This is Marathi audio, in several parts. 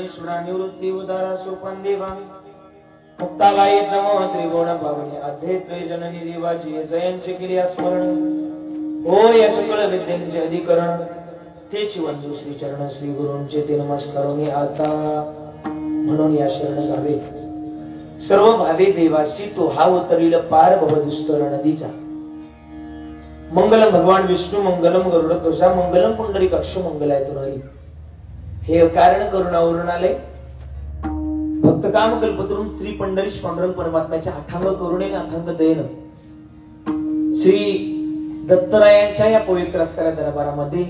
ज्ञानेश्वरा निवृत्ती उदारा सोपान देवा मुक्ताबाई नमो त्रिगुण पावनी अध्येत्रे जननी देवाची जयांचे केली स्मरण होय या सकळ विद्यांचे अधिकरण तेची वंदू श्री चरण श्री गुरूंचे ते नमस्कारोनी आता म्हणून या शरण जावे सर्व भावे देवासी तो हा उतरील पार भवदुस्तर नदीचा मंगलम भगवान विष्णू मंगलम गरुड ध्वजा मंगलम पुंडरीकाक्ष मंगलाय हरी हे कारण करुणावरून आले भक्त काम कल्पतरून श्री पंढरीश पांडुरंग परमात्म्याच्या अथांग करुणेने अथांग दयेनं श्री दत्तरायांच्या या पवित्र असलेल्या दरबारामध्ये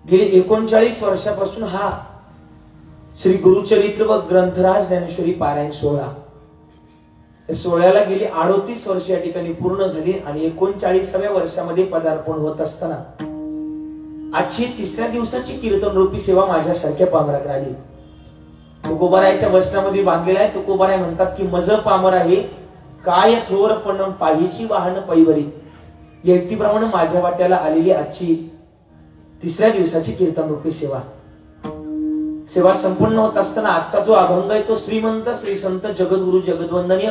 गेले 39 वर्षापासून हा श्री गुरुचरित्र व ग्रंथराज ज्ञानेश्वरी पारायण सोहळा या सोहळ्याला गेली 38 वर्ष या ठिकाणी पूर्ण झाली आणि 39व्या वर्षामध्ये पदार्पण होत असताना आजची तिसऱ्या दिवसाची कीर्तन रूपी सेवा माझ्यासारख्या पामराकडे आली. तुकोबारायच्या वचनामध्ये बांधलेला आहे. तुकोबाराय म्हणतात की मज पामर आहे काय थोर पण पाहिची वाहन पैवरी या युक्तीप्रमाणे माझ्या वाट्याला आलेली आजची तिसऱ्या दिवसाची कीर्तन रूपी सेवा संपूर्ण होत असताना आजचा जो अभंग आहे तो श्रीमंत श्री संत जगद्गुरु जगद्वंदनीय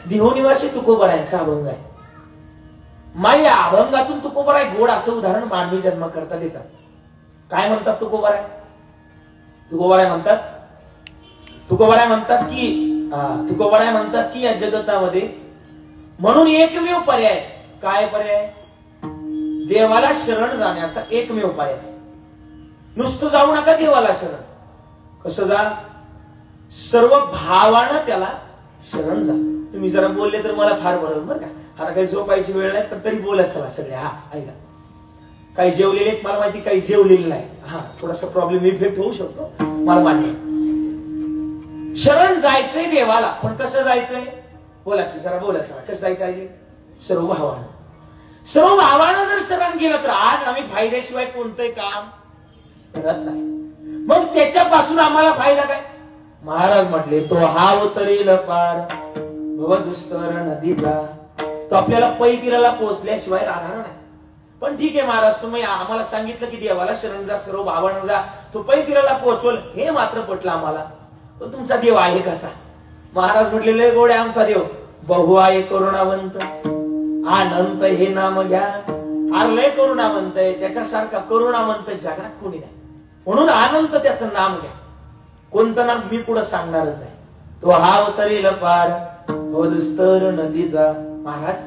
देहोनिवासी तुकोबारायांचा अभंग आहे. माई अभंगातून तुकोबाराय गोड असं उदाहरण मानवी जन्म करता देतात. काय म्हणतात तुकोबाराय? तुकोबाराय म्हणतात की या जगतामध्ये म्हणून एकमेव पर्याय काय पर्याय देवाला शरण जाण्याचा एकमेव पर्याय. नुसतं जाऊ नका देवाला शरण. कसं जा? सर्व भावानं त्याला शरण जा. तुम्ही जरा बोलले तर मला फार बरं बरं का. आता काही झोपायची वेळ नाही पण तरी बोलत चला सगळे. हा ऐका काही जेवलेले मला माहिती काही जेवलेले नाही. हा थोडासा प्रॉब्लेम इफेक्ट होऊ शकतो मला मान्य. शरण जायचंय देवाला पण कसं जायचंय बोला की जरा बोला चला. कसं जायचं? सर्व भावानं जर शरण गेलं तर आज आम्ही फायद्याशिवाय कोणतंही काम करत नाही. मग त्याच्यापासून आम्हाला फायदा काय? महाराज म्हटले तो हा उतरेल पार भवदुस्तर नदीचा. तो आपल्याला पै तीराला पोहोचल्याशिवाय राहणार नाही. पण ठीक आहे महाराज तुम्ही आम्हाला सांगितलं की देवाला शरण जा सर्व भावानं जा तो पै तीराला पोहोचवल हे मात्र पटलं आम्हाला. पण तुमचा देव आहे कसा? महाराज म्हटलेले गोडे आमचा देव बहु आहे करुणावंत अनंत हे नाम घ्या. लय करुणावंत आहे त्याच्यासारखा करुणावंत जगात कोणी नाही. म्हणून अनंत त्याचं नाम घ्या. कोणतं नाम मी पुढे सांगणारच आहे. तो हा उतरेल पार भवदुस्तर नदीचा. महाराज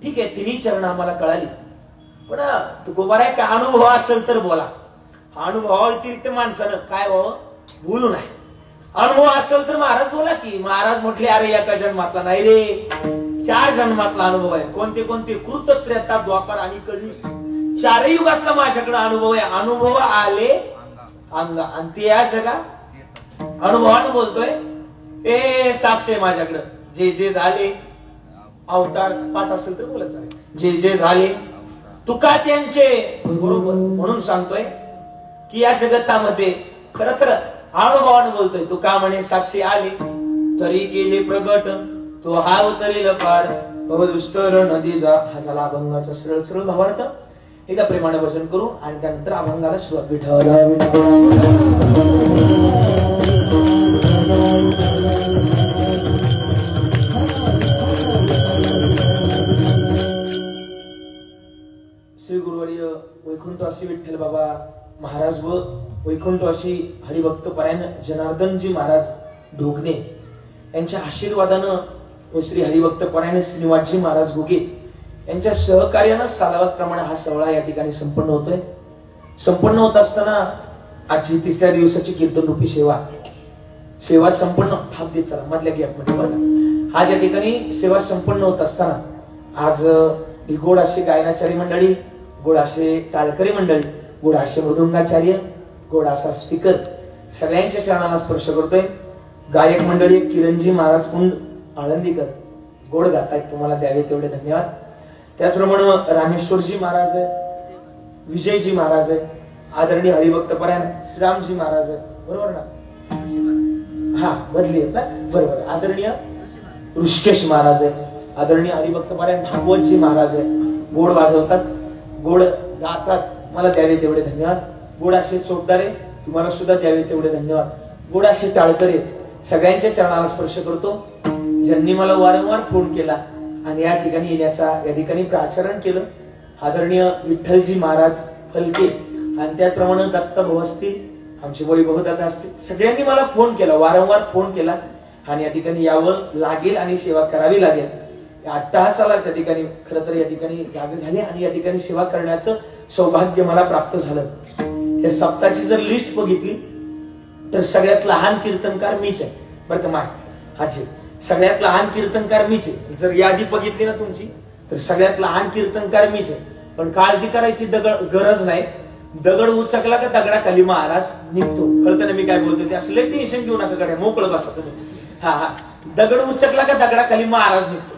ठीक आहे तिन्ही चरण आम्हाला कळाली पण तुकोबाराय काय अनुभव असेल तर बोला. अनुभवा व्यतिरिक्त माणसानं काय व्हावं बोलू नाही. अनुभव असेल तर महाराज बोला की. महाराज म्हटले अरे एका जन्मातला नाही रे 4 जन्मातला अनुभव आहे. कोणते कोणते? कृत त्रेता द्वापर आणि कली 4 युगातला माझ्याकडे अनुभव आहे. अनुभव आले अंगा आणि ते या जगात अनुभवानं बोलतोय. ए साक्ष आहे माझ्याकडं जे जे झाले अवतार पाठ असेल तर बोलत चालेल. जे जे झाले तुका त्यांचे बरोबर म्हणून सांगतोय की या जगतामध्ये खर तर अनुभवानं बोलतोय. तुका म्हणे साक्षी आले तरी गेले प्रगट तो हा उतरेल पार भवदुस्तर नदीचा. हा झाला अभंगाचा सरळ सरळ भावार्थ. एकदा प्रेमाने वचन करू आणि त्यानंतर अभंगाला सुरुवात. विठ्ठल श्री गुरुवर्य वैकुंठवासी विठ्ठल बाबा महाराज व वैकुंठवासी हरिभक्त परायण जनार्दनजी महाराज ढोकणे यांच्या आशीर्वादानं व श्री हरिभक्त परायण श्रीनिवासजी महाराज घुगे यांच्या सहकार्यानं सालावत प्रमाणे हा सोहळा या ठिकाणी संपन्न होतोय. संपन्न होत असताना आजची तिसऱ्या दिवसाची कीर्तन रूपी सेवा संपन्न थांब देत चला मधल्या गॅपमध्ये बघा. आज या ठिकाणी सेवा संपन्न होत असताना आज गोड असे गायनाचार्य मंडळी, गोड असे टाळकरी मंडळी, गोड असे मृदुंगाचार्य, गोड असा स्पीकर सगळ्यांच्या चरणाला स्पर्श करतोय. गायक मंडळी किरणजी महाराज कुंड आळंदीकर गोड गातायत. तुम्हाला द्यावे तेवढे धन्यवाद. त्याचप्रमाणे रामेश्वरजी महाराज आहे, विजयजी महाराज आहे, आदरणीय हरिभक्त परायण श्रीरामजी महाराज आहे बरोबर ना? हा बदली आहेत ना बरोबर. आदरणीय ऋषिकेश महाराज आहे, आदरणीय हरिभक्त परायण भागवतजी महाराज आहे. गोड वाजवतात, गोड गातात. मला द्यावे तेवढे धन्यवाद. गोड असे सोपदारे तुम्हाला सुद्धा द्यावे तेवढे धन्यवाद. गोड असे टाळकर आहेत, सगळ्यांच्या चरणाला स्पर्श करतो. ज्यांनी मला वारंवार फोन केला आणि या ठिकाणी येण्याचा या ठिकाणी प्राचारण केलं, आदरणीय विठ्ठलजी महाराज फलके आणि त्याचप्रमाणे दत्त भाऊ असतील, आमचे वैभवदादा असतील, सगळ्यांनी मला फोन केला, वारंवार फोन केला आणि या ठिकाणी यावं लागेल आणि सेवा करावी लागेल. अट्टहासाला त्या ठिकाणी खरं तर या ठिकाणी जागे झाले आणि या ठिकाणी सेवा करण्याचं सौभाग्य मला प्राप्त झालं. या सप्ताहाची जर लिस्ट बघितली तर सगळ्यात लहान कीर्तनकार मीच आहे बरं का. आजी सगळ्यात लहान कीर्तनकार मीच आहे. जर यादी बघितली ना तुमची तर सगळ्यात लहान कीर्तनकार मीच आहे. पण काळजी करायची गरज नाही. दगड उचकला का दगडाखाली महाराज निघतो. कळतं ना मी काय बोलतो ते? असं लई टेन्शन घेऊ नका कडे, मोकळं बसा तुम्ही. हा, दगड उचकला का दगडाखाली महाराज निघतो.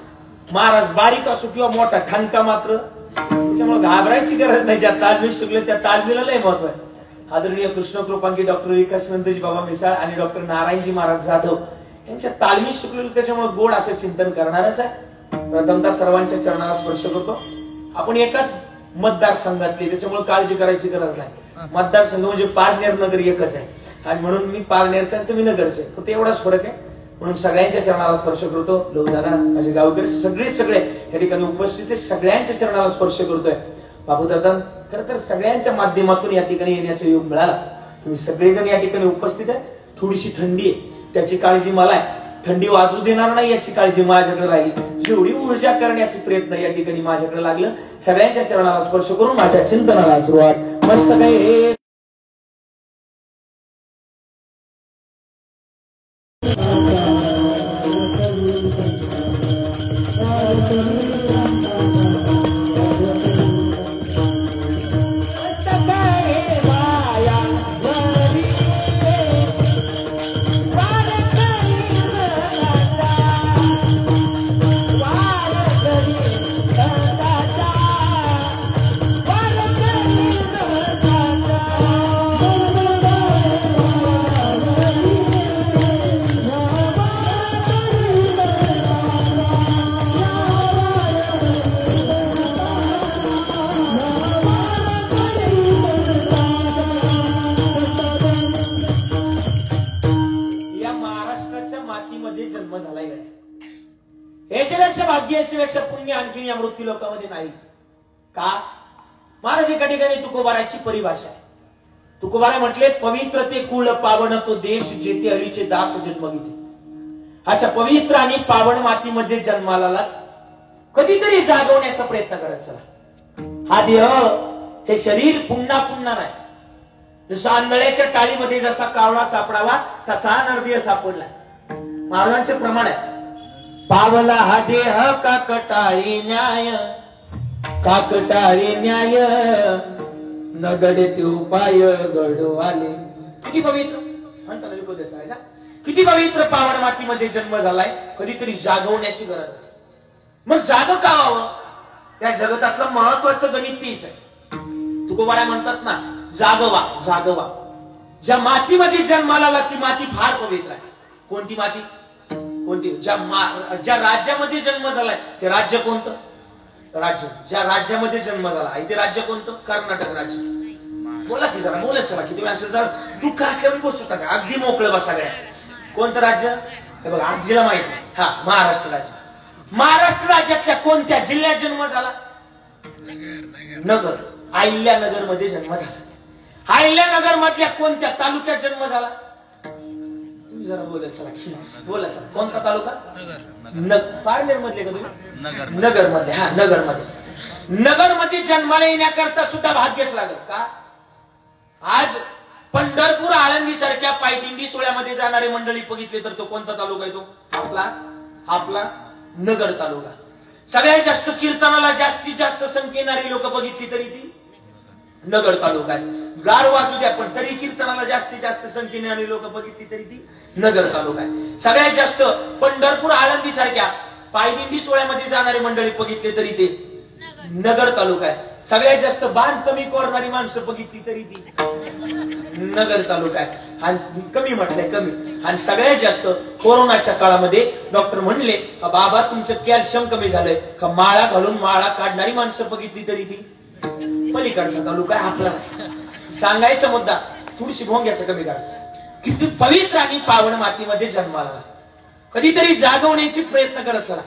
महाराज बारीक असो किंवा मोठा, ठणका मात्र, त्याच्यामुळे घाबरायची गरज नाही. ज्या तालमी शिकले त्या तालमीला लय महत्व आहे. आदरणीय कृष्णकृपांकी डॉक्टर विकासनंदजी बाबा मिसाळ आणि डॉक्टर नारायणजी महाराज जाधव यांच्या तालमी शिकलेलं, त्याच्यामुळे गोड असं चिंतन करणारच आहे. प्रथमतः सर्वांच्या चरणाला स्पर्श करतो. आपण एकाच मतदारसंघातले, त्याच्यामुळे काळजी करायची गरज नाही. मतदारसंघ म्हणजे पारनेर नगर एकच आहे आणि म्हणून मी पारनेरचा आणि तुम्ही नगरचे, फक्त एवढाच फरक आहे. म्हणून सगळ्यांच्या चरणाला स्पर्श करतो. लोकदादा, माझे गावकरी सगळे या ठिकाणी उपस्थित आहे, सगळ्यांच्या चरणाला स्पर्श करतोय. बापूदादा, खरं तर सगळ्यांच्या माध्यमातून या ठिकाणी येण्याचा योग मिळाला. तुम्ही सगळेजण या ठिकाणी उपस्थित आहे. थोडीशी थंडी आहे, त्याची काळजी मला आहे. थंडी वाजू देणार नाही याची काळजी माझ्याकडे राहिली. जेवढी ऊर्जा करण्याचे प्रयत्न या ठिकाणी माझ्याकडे लागलं. सगळ्यांच्या चरणाला स्पर्श करून माझ्या चिंतनाला सुरुवात. मस्त काही पुण्य आणखी या मृत्यू लोकांमध्ये नाहीच. का? महाराज एका ठिकाणी तुकोबाराची परिभाषा आहे. तुकोबारा म्हटले, पवित्र ते कुळ पावन तो देश जेथे हरीचे दास जन्म घेते. अशा पवित्र आणि पावन मातीमध्ये जन्माला कधीतरी जागवण्याचा प्रयत्न करायचा. हा देह, हे शरीर पुन्हा पुन्हा नाही. जसं आंधळ्याच्या टाळीमध्ये जसा कावळा सापडावा तसा नरदेह सापडला. महाराजांचे प्रमाण आहे, पावला हा देह काकटाळी न्याय, काकटाळी न्याय न घडते उपाय घडू आले. किती पवित्र म्हणताना विकोद्याचा आहे ना. किती पवित्र पावन मातीमध्ये जन्म झालाय. कधीतरी जागवण्याची गरज आहे. मग जाग का व्हावं? या जगतातलं महत्वाचं गणित तीच आहे. तुकोबारा म्हणतात ना, जागवा जागवा. ज्या मातीमध्ये जन्माला आला ती माती फार पवित्र आहे. कोणती माती? कोणती? ज्या राज्यामध्ये जन्म झालाय ते राज्य कोणतं? राज्य. ज्या राज्यामध्ये जन्म झाला इथे राज्य कोणतं? कर्नाटक राज्य. बोला की जरा, बोला चला की. तुम्ही असं जर दुःख असल्यावर बसू टाका, अगदी मोकळं बसा गड्या. कोणतं राज्य? हे बघा, आजीला माहिती. हा, महाराष्ट्र राज्य. महाराष्ट्र राज्यातल्या कोणत्या जिल्ह्यात जन्म झाला? नगर. अहिल्यानगर मध्ये जन्म झाला. अहिल्यानगर मधल्या कोणत्या तालुक्यात जन्म झाला? जरा बोला चला, बोला चला. कोणता तालुका? पारनेर मधले का तुम्ही? नगर मध्ये. हा, नगर मध्ये. नगर मध्ये जन्माला येण्याकरता सुद्धा भाग्यच लागल. का? आज पंढरपूर, आळंदी सारख्या पायदिंडी सोहळ्यामध्ये जाणारे मंडळी बघितले तर तो कोणता तालुका आहे? तो आपला नगर तालुका. सगळ्यात जास्त कीर्तनाला जास्तीत जास्त संख्या येणारी लोक बघितली तरी ती नगर तालुका आहे. गार वाजू द्या पण तरी कीर्तनाला जास्तीत जास्त संख्येने आणि लोक बघितली तरी ती नगर तालुका आहे. सगळ्यात जास्त पंढरपूर, आळंदी सारख्या पायदिंडी सोहळ्यामध्ये जाणारी मंडळी बघितली तरी ते नगर तालुका आहे. सगळ्यात जास्त बांध कमी करणारी माणसं बघितली तरी ती नगर तालुका आहे. आणि कमी म्हटलंय कमी. आणि सगळ्यात जास्त कोरोनाच्या काळामध्ये डॉक्टर म्हणले का बाबा तुमचं कॅल्शियम कमी झालंय का, माळा घालून माळा काढणारी माणसं बघितली तरी ती पलीकडचा तालुका आहे, आपला नाही. सांगायचा मुद्दा, थोडीशी भोंग्याचं कमी करा. किती पवित्र आणि पावन मातीमध्ये जन्माला आला. कधीतरी जागवण्याची प्रयत्न करत चला.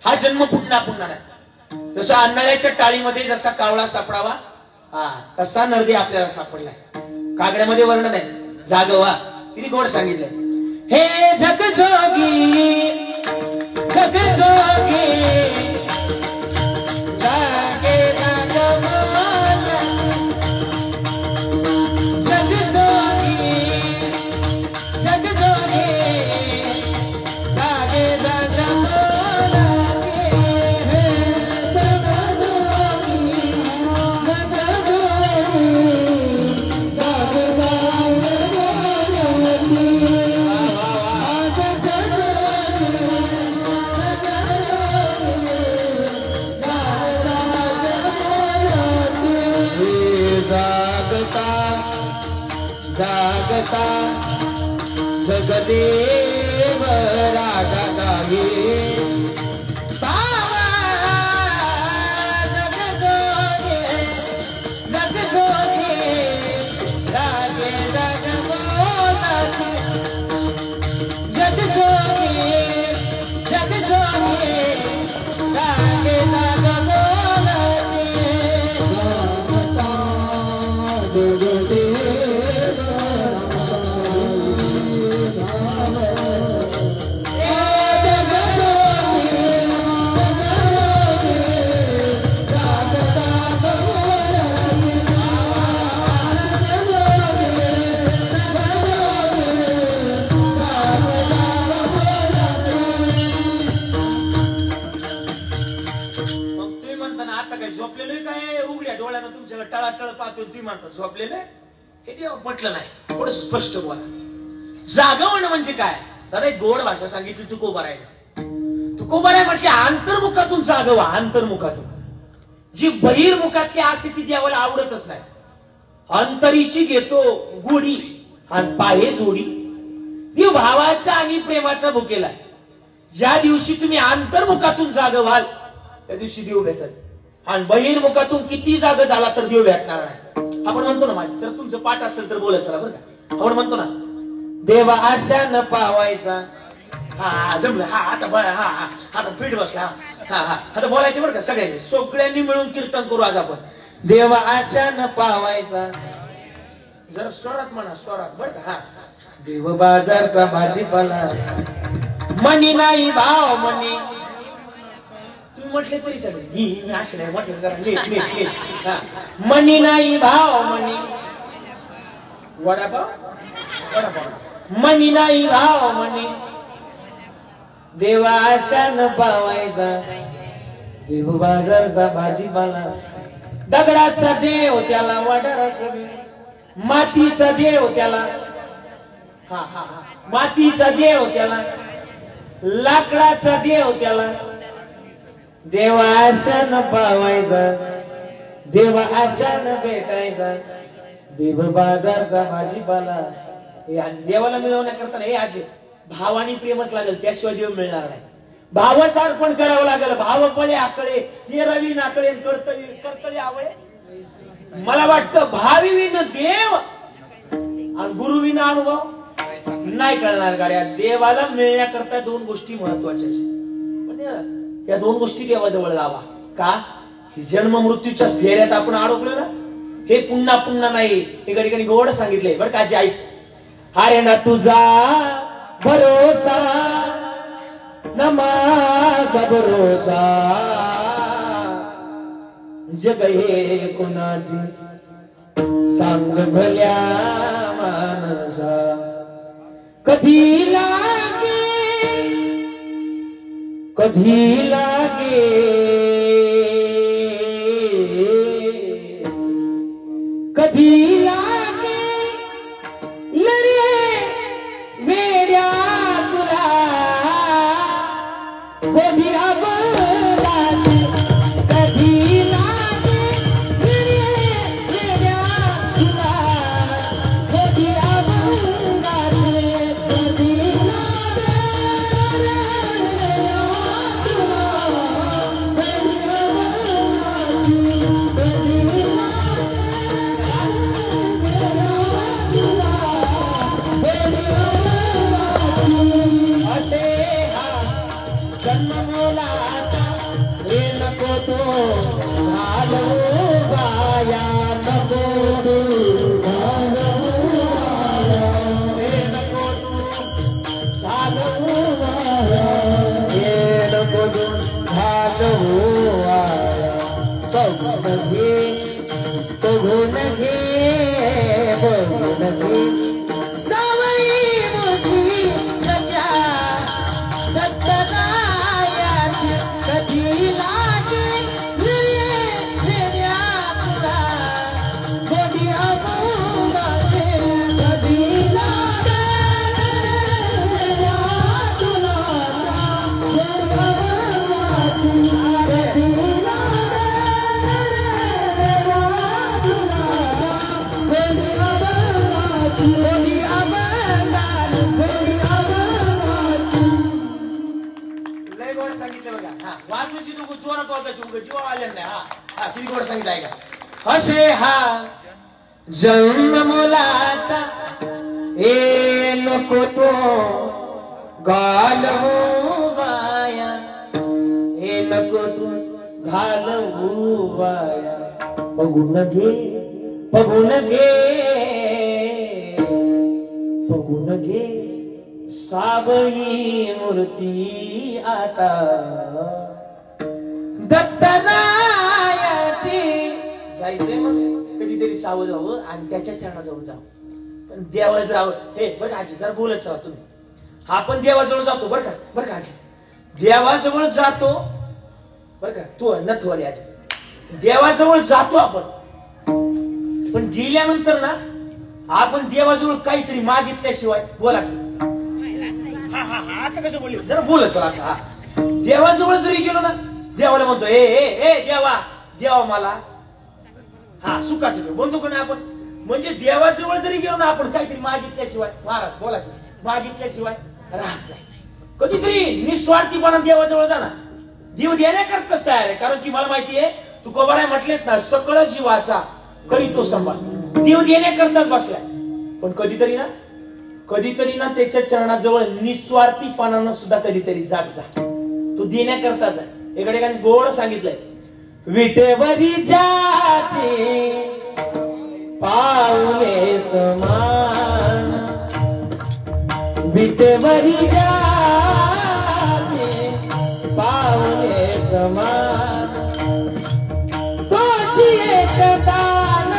हा जन्म पुन्हा पुन्हा नाही. जसं अन्नाळ्याच्या टाळीमध्ये जसा कावळा सापडावा तसा नरदे आपल्याला सापडलाय. कागड्यामध्ये वर्णन आहे. जागवा किती गोड सांगितलंय. हे जग जोगी जग जोगी जागे जागवाला जग जोगी जग जोगी जागे जागवाला जागता जगदेव राजा गाहे जग जोगे रागे जग जोगे जग जोगे रागे तुम्ही म्हणता झोपलेलं हे तेव्हा पटलं नाही. थोडं स्पष्ट बोला. जागवणं म्हणजे काय? दादा एक गोड भाषा सांगितली. तुकोबाराय म्हटले अंतर्मुखातून जागवा. अंतर्मुखातून जी बहिर्मुखातली असते ती देवाला आवडतच नाही. अंतरीशी घेतो गोडी आणि पाहे जोडी. देव भावाचा आणि प्रेमाचा भुकेला. ज्या दिवशी तुम्ही अंतर्मुखातून जागवाल त्या दिवशी देव भेटत. आणि बहिर्मुखातून किती जाग झाला तर देव भेटणार नाही. आपण म्हणतो ना माझी जर तुमचं पाठ असेल तर बोलत चला बरं का. आपण म्हणतो ना देवा आशा न पावायचा. हा जमलं. हा आता हा हा आता पीठ बसला. हा हा आता बोलायचे बरं का सगळ्यांनी सगळ्यांनी मिळून कीर्तन करू आज आपण. देवा आशा न पावायचा. जरा स्वरात म्हणा स्वरात बरं का. हा देव बाजारचा भाजीपाला मनी नाही भाव मनी. तुम्ही म्हटले तरी चालेल. मी असे नाही म्हटलं जरा लेट मनी नाही भाव मनी. वडापाव वडापाव मनी नाही भाव मनी. देवा आशा न पावायचा. देव बाजारचा भाजीपाला. दगडाचा देव त्याला वडाराचा देव. मातीचा देव त्याला हा हा मातीचा देव त्याला. लाकडाचा देव त्याला. देवा आशा न पावायचा. देवा आशा न भेटायचा. देव बाजारचा भाजीपाला. देवाला मिळवण्याकरता हे आजी भावानी प्रेमच लागेल त्याशिवाय देव मिळणार नाही. भावच अर्पण करावं लागेल. भाव पळे आकळे हे रवी नाकळे कर्तळी आवळे. मला वाटतं भाविविन देव आणि गुरुविन अनुभव नाही कळणार गाड्या. देवाला मिळण्याकरता दोन गोष्टी महत्वाच्या. या दोन गोष्टी देवाजवळ लावा. का? जन्म मृत्यूच्या फेऱ्यात आपण अडकलो ना. हे पुन्हा पुन्हा नाही. हे कधी गोड सांगितलंय बरं का. ऐक. अरे ना तुझा भरोसा न माझा भरोसा. जग हे कुणाची सांग भल्या मानसा. कधी लागे कधी लागे कधी लागे लरे वेड्या तुला. कधी लागे कधी लागे लरे वेड्या तुला. कधी लय गोड सांगितलं बघा. हा वाजवायची नको, जोरात वाजवायची उगा जीवा आल्या नाही. हा किती गोड सांगितलं आहे का. असे हा जन्म मुलाचा ए नको तो घालवू वाया, हे नको तू घालवू वाया. बघून घे बघून घे बघून घे सावळी मूर्ती आता दत्तनायाची. जायचंय मग कधीतरी सावध व्हावं आणि त्याच्या चरणाजवळ जावं. पण देवाला राहावं. हे बरं आजी जरा बोलत जावा तुम्ही. आपण देवाजवळ जातो बरं का आजी, देवाजवळ जातो बरं का. तू नथवाली आजी, देवाजवळ जातो आपण, पण गेल्यानंतर ना आपण देवाजवळ काहीतरी मागितल्याशिवाय. बोला की आता कसं बोलले जरा बोलत चला असं. हा देवाजवळ जरी गेलो ना, देवाला म्हणतो ए ए देवा देवा मला हा सुखाचं म्हणतो का नाही आपण. म्हणजे देवाजवळ जरी गेलो ना आपण काहीतरी मागितल्याशिवाय, महाराज बोला की मागितल्याशिवाय राहत नाही. कधीतरी निस्वार्थीपणा देवाजवळ जाणार. देव देण्याकरताच तयार आहे, कारण की मला माहितीये तुकोबाराय म्हटलेत ना, सकळ जीवाचा करीतो संभाळ. देव देण्याकरताच बसलाय. पण कधीतरी ना त्याच्या चरणाजवळ निस्वार्थीपणानं सुद्धा कधीतरी जाग जा. तो देण्याकरताच आहे. एका ठिकाणी गोड सांगितलंय, विटेवरी जाचे पाऊले समान, विटेवरी जाचे पाऊले समान, तोची एक दान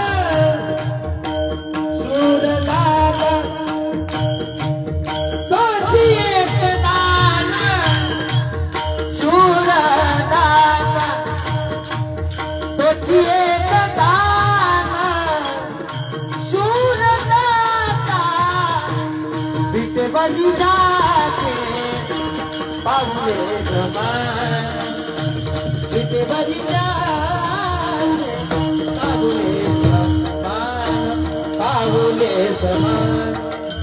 सूरदाता, तोची एक दान सूरदाता, तोची एक दान सूरदाता, विटेवरी जाचे पाऊले समान, विटेवरी जाचे पाऊले समान, पाऊले समान,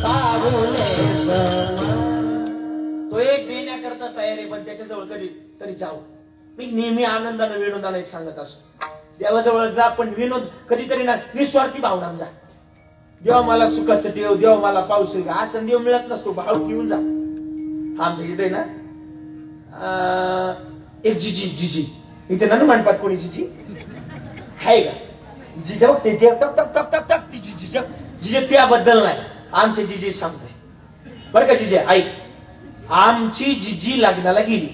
पाऊले समान. तो एक देण्याकरता तयार आहे, पण त्याच्याजवळ कधी तरी जाऊ. मी नेहमी आनंदानं विनोदानं एक सांगत असतो, देवाजवळ जा पण विनोद कधीतरी ना निस्वार्थी भावना जा. देवा मला सुखाचं देव, देवा मला पाऊस का असं देव मिळत नसतो, भाव घेऊन जा. आमच्या इथे ना एक जिजी इथे ना म्हणतात कोणी जिजी आहे का. जिजा ते तप तप तप तप तप ती जिजे त्याबद्दल नाही, आमची जिजी सांगतोय बरं का. जिजे ऐक, आमची जिजी लग्नाला गेली.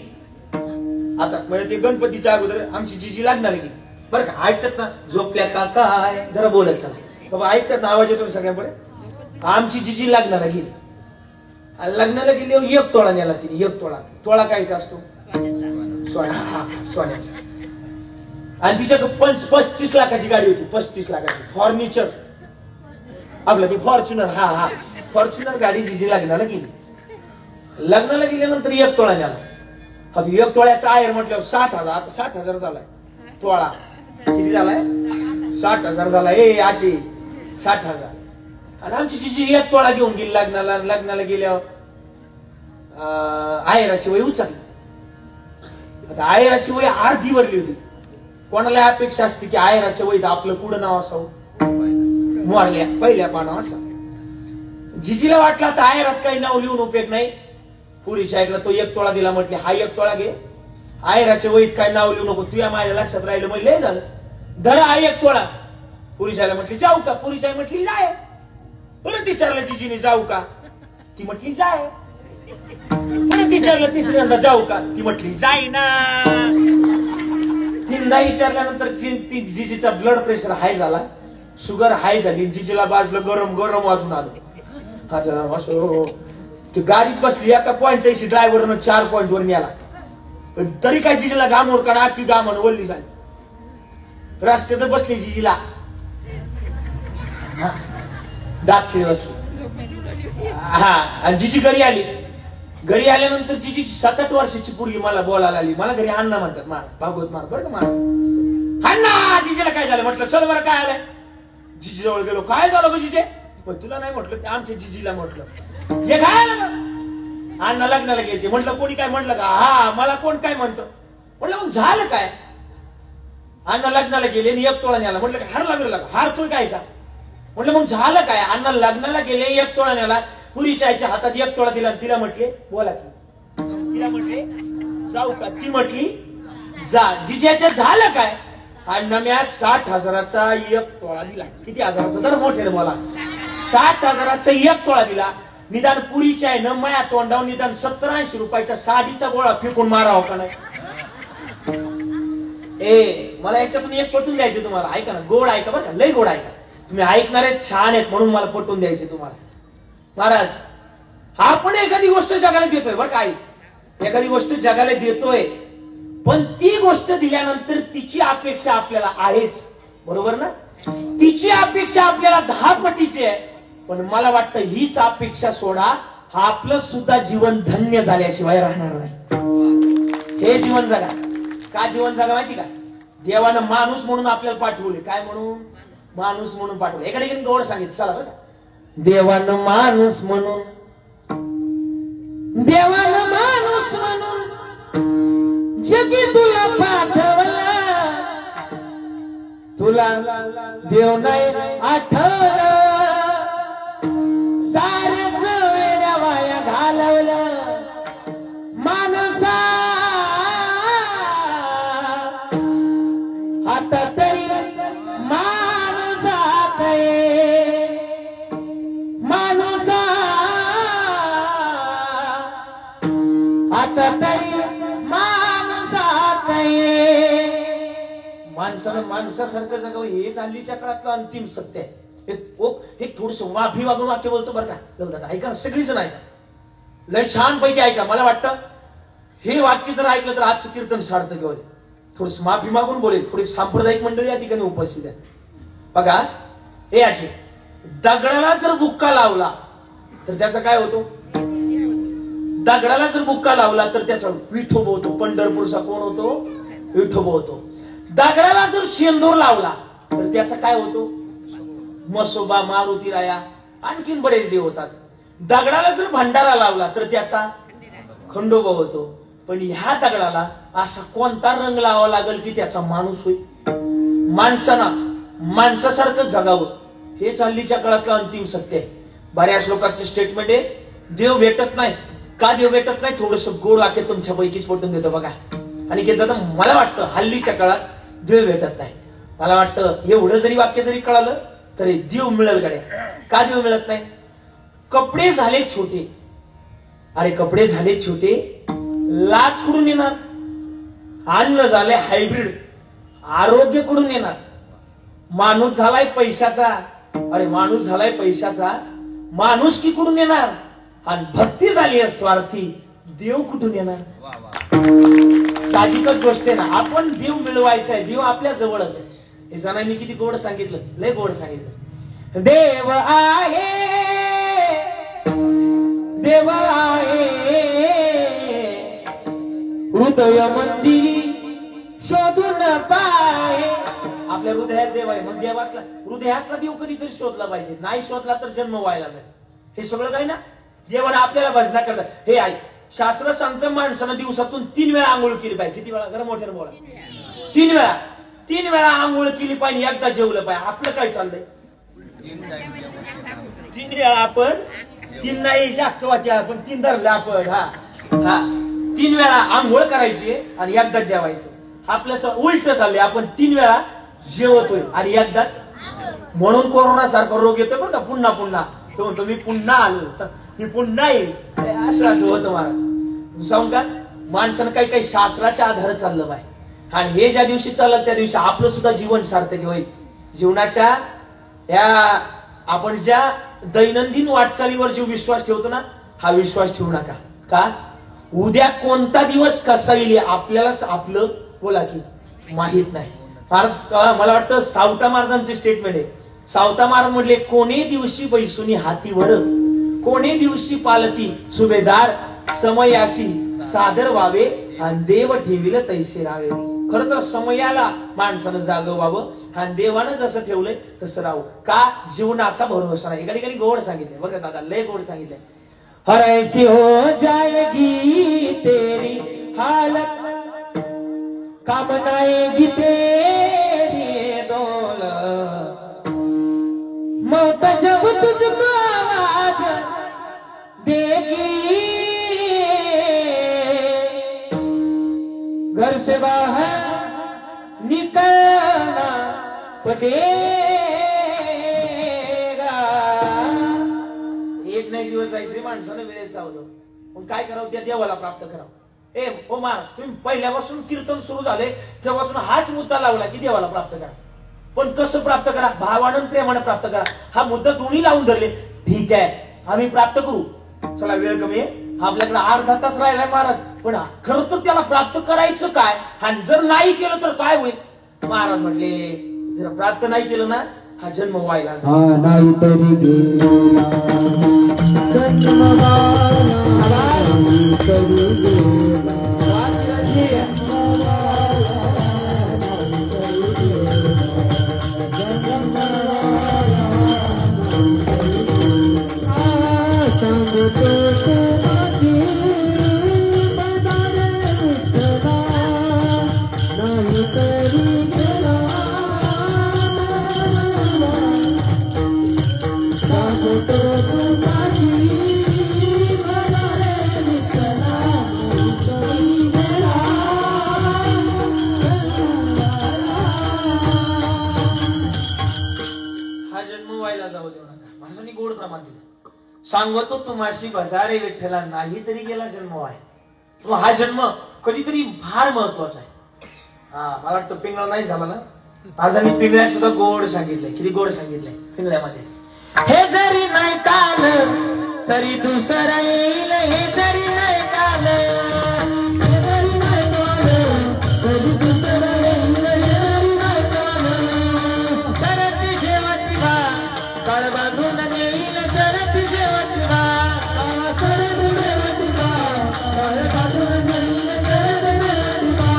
आता म्हणजे ते गणपतीच्या अगोदर आमची जिजी लग्नाला गेली बरं का. ऐकतात ना झोपल्या का काय जरा बोलत चला बाबा, ऐकतात ना आवाज येतो सगळ्यांकडे. आमची जिजी लग्नाला गेली. लग्नाला गेली एक तोळा नेला तिने. एक तोळा कायचा असतो सोन्याचा. आणि तिच्याकडे 35 लाखाची गाडी होती. 35 लाखाची फर्निचर आपलं ती फॉर्च्युनर. हा फॉर्च्युनर गाडी जिजी लग्नाला गेली. लग्नाला गेल्यानंतर एक तोळा नेला. आता एक तोळ्याचा आयर म्हटल्यावर 60,000. आता 60,000 झालाय तोळा. किती झालाय? 60,000 झाला. ए आजी 60,000. आणि आमची जिजी एक तोळा घेऊन गेली लग्नाला. लग्नाला गेल्यावर आयराची वय उचलली. आता आयराची वय अर्धी भरली होती. कोणाला अपेक्षा असते की आयराच्या वयीत आपलं पुढं नाव असावं, मोरल्या पहिल्या पानावर असा. जिजीला वाटलं आता आयरात काही नाव लिहून उपयोग नाही. पुरीच्या ऐकला तो एक तोळा दिला. म्हटले हा एक तोळा घे, आयराच्या वयीत काय नाव लिहू नको, तुझ्या माझ्या लक्षात राहिलं. म्हणजे लय झालं, धर हा एक तोळा. पुरीशाला म्हटली जाऊ का. पुरीशाला म्हटली जाय. परत विचारलं जिजीने जाऊ का. ती म्हटली जाय. परत विचारलं तिसऱ्यांदा जाऊ का. ती म्हटली जाई ना. तीनदा विचारल्यानंतर जिजीचा ब्लड प्रेशर हाय झाला, शुगर हाय झाली. जिजीला बाजलं गरम गरम वाजून आलं. असं ती गाडीत बसली. एका पॉईंटच्या इशी ड्रायव्हरनं 4 पॉईंट वर नेला. पण तरी काय जिजीला घामोर काढा अख्खी घामन वल्ली झाली. रस्त्यात बसली जिजीला दाखली बसली. हा आणि जिजी घरी आली. घरी आल्यानंतर जिजी 7-8 वर्षाची पोरगी मला बोलायला आली. मला घरी अण्णा म्हणतात. मार भागवत मार बरं का मार. अण्णा जिजीला काय झालं म्हटलं. चल बरं काय आलंय. जिजी जवळ गेलो. काय झालं ग जिजे. पण तुला नाही म्हटलं, ते आमच्या जिजीला म्हटलं. हे काय अण्णा लग्नाला गेले, म्हटलं कोणी काय म्हटलं का? हा, मला कोण काय म्हणतं. म्हटलं मग झालं काय? अण्णा लग्नाला गेले आणि 1 तोळा न्याला. म्हटलं हार लागला का? हार तोय कायचा? म्हटलं मग झालं काय? अण्णा लग्नाला गेले, 1 तोळा न्याला, पुरीच्या आईच्या हातात 1 तोळा दिला. तिला म्हटले बोला की, तिला म्हटले जाऊ का? ती म्हटली जा. जिजाच्या झालं काय? अण्णा मी 60,000चा 1 तोळा दिला. किती हजाराचा? तर मोठे बोला. 60,000चा 1 तोळा दिला. निदान पुरीच्या आहे ना माया तोंडावर निदान 70-80 रुपयाचा साडीचा गोळा फेकून मारावा का नाही? मला याच्यातून एक पटवून द्यायचे तुम्हाला. ऐका ना, गोड ऐका बरं का, लय गोड ऐका. तुम्ही ऐकणारे छान आहेत म्हणून मला पटवून द्यायचे तुम्हाला. महाराज, आपण एखादी गोष्ट जगाला देतोय बरं काय, एखादी गोष्ट जगाला देतोय, पण ती गोष्ट दिल्यानंतर तिची अपेक्षा आपल्याला आहेच, बरोबर ना? तिची अपेक्षा आपल्याला 10 पटीची आहे. पण मला वाटतं हीच अपेक्षा सोडा, हा आपलं सुद्धा जीवन धन्य झाल्याशिवाय राहणार नाही. हे जीवन जगा. का जीवन जगा माहिती का? देवानं माणूस म्हणून आपल्याला पाठवले. काय म्हणून? माणूस म्हणून पाठवले. एका ठिकाणी गौड सांगितलं, चला बरं का. देवानं माणूस म्हणून, देवानं माणूस म्हणून जगी तुला पाठवला, तुला देव नाही आठवलं, सारच वेड्या वाया घालवलं माणसा. आता तरी माणसात माणसा, आता तरी माणसात माणसानं माणसासारखं जगावं हे चाललीच्या काळातलं अंतिम सत्य आहे. हे थोडस वाफी वागून वाक्य बोलतो बरं का. ऐका सगळी जण ऐका, लय छान पैकी ऐका. मला वाटतं हे वाक्य जर ऐकलं तर आजचं कीर्तन सार्थक होईल. थोडस माफी मागून बोलेल. थोडी सांप्रदायिक मंडळी या ठिकाणी उपस्थित आहे बघा. हे असे दगडाला जर बुक्का लावला तर त्याचा काय होतो? दगडाला जर बुक्का लावला तर त्याचा विठोबा होतो. पंढरपूरचा कोण होतो? विठोबा होतो. दगडाला जर शेंदूर लावला तर त्याचा काय होतो? मसोबा, मारुती राया, आणखीन बरेच देव होतात. दगडाला जर भंडारा लावला तर त्याचा खंडोबा होतो. पण ह्या दगडाला असा कोणता रंग लावावा लागेल की त्याचा माणूस होईल? माणसानं माणसासारखं जगावं हे चाललीच्या काळातलं अंतिम सत्य आहे. बऱ्याच लोकांचे स्टेटमेंट आहे देव भेटत नाही. का देव भेटत नाही? थोडस गोड वाक्य तुमच्यापैकीच पटून देतो बघा. आणि मला वाटतं हल्लीच्या काळात देव भेटत नाही. मला वाटतं एवढं जरी वाक्य जरी कळालं तरी देव मिळेल गड्या. का देव मिळत नाही? कपडे झाले छोटे. अरे कपडे झाले छोटे, लाच कुठून येणार? अन्न झाले हायब्रिड, आरोग्य कुठून येणार? माणूस झालाय पैशाचा. अरे माणूस झालाय पैशाचा, माणूस की कुठून येणार? आणि भक्ती झाली आहे स्वार्थी, देव कुठून येणार? साहजिकच गोष्ट आहे ना. आपण देव मिळवायचा आहे, देव आपल्या जवळच आहे. हे जणांनी किती गोड सांगितलं, लय गोड सांगितलं. देव आहे, देव आहे, हृदय मंदिरी शोधून पाय. आपल्या हृदयात देव आहे. मग देवातला हृदयातला देव कधीतरी शोधला पाहिजे. नाही शोधला तर जन्म व्हायला जाईल. हे सगळं काय ना देवाने आपल्याला भजना करतात. हे आहे शास्त्र सांगतं माणसानं दिवसातून 3 वेळा आंघोळ केली पाहिजे. किती वेळा? जरा मोठ्याने बोला. 3 वेळा. 3 वेळा आंघोळ केली पाहिजे, एकदा जेवलं पाहिजे. आपलं काय चाललंय? 3 वेळा आपण 3 नाही जास्त वाटते आपण 3 धरले आपण. हा हा 3 वेळा आंघोळ करायची आणि एकदा जेवायचं. आपलं उलट चाललंय. आपण 3 वेळा जेवतोय आणि एकदाच. म्हणून कोरोना सारखा रोग येतोय बरं का. पुन्हा पुन्हा तो म्हणतो मी पुन्हा आलो, मी पुन्हा येईल. असं असं होतं महाराज. सांगू का? माणसानं काही काही शास्त्राच्या आधारे चाललं पाहिजे. आणि हे ज्या दिवशी चाललं त्या दिवशी आपलं सुद्धा जीवन सार्थक होईल. जीवनाच्या या आपण ज्या दैनंदिन वाटचालीवर जो विश्वास ठेवतो ना, हा विश्वास ठेवू नका. का? उद्या कोणता दिवस कसा येईल आपल्यालाच आपलं बोला की माहित नाही. महाराज मला वाटतं सावता महाराजांचे स्टेटमेंट आहे. सावता महाराज म्हटले कोणे दिवशी बैसुनी हातीवर, कोणे दिवशी पालती सुभेदार, समयाशी सादर व्हावे आणि देव ठेविल तैसे राहावे. खरं तर समयाला माणसानं जागं व्हावं आणि देवानं जसं ठेवलंय तसं राहावं. का जीवनाचा भरोसा नाही. एका ठिकाणी गोड सांगितलंय बरं दादा, लय गोड सांगितलंय. हर ऐसी हो जाएगी तेरी हालत, काम नाएगी तेरी दौलत, मौत जब तुझको आवाज देगी, घर से बाहर निकलना पड़ेगा. एक नाही दिवस जायचे माणसानं वेळेत सावलं, पण काय करावं, त्या देवाला प्राप्त करावं. ए ओ माणूस, तुम्ही पहिल्यापासून कीर्तन सुरू झाले तेव्हापासून हाच मुद्दा लावला की देवाला प्राप्त करा. पण कसं प्राप्त करा? भावानं प्रेमानं प्राप्त करा. हा मुद्दा दोन्ही लावून धरले. ठीक आहे, आम्ही प्राप्त करू. चला वेळ कमी आहे, आपल्याकडे अर्धा तास राहिलाय महाराज. पण खरं तर त्याला प्राप्त करायचं काय, आणि जर नाही केलं तर काय होईल? महाराज म्हणले जर प्राप्त नाही केलं ना, हा जन्म व्हायला नाही तरी गेला जन्म गोड प्रमाण दिलं. सांगतो तुम्हाशी बजारे विठ्ठला, नाही तरी गेला जन्म आहे. हा जन्म कधीतरी फार महत्वाचा आहे. मला वाटतं पिंगळा नाही झाला ना, आज आम्ही पिंगळ्या सुद्धा गोड सांगितलंय. किती गोड सांगितलंय पिंगळ्यामध्ये. हे जरी नाही काल तरी दुसरं येईल, हे जरी नाही काल तरी दुसरं येईल, शरती शेवटी बा काळ बांधून येईल, शरती शेवटी बा काळ बांधून येईल, शरती बा.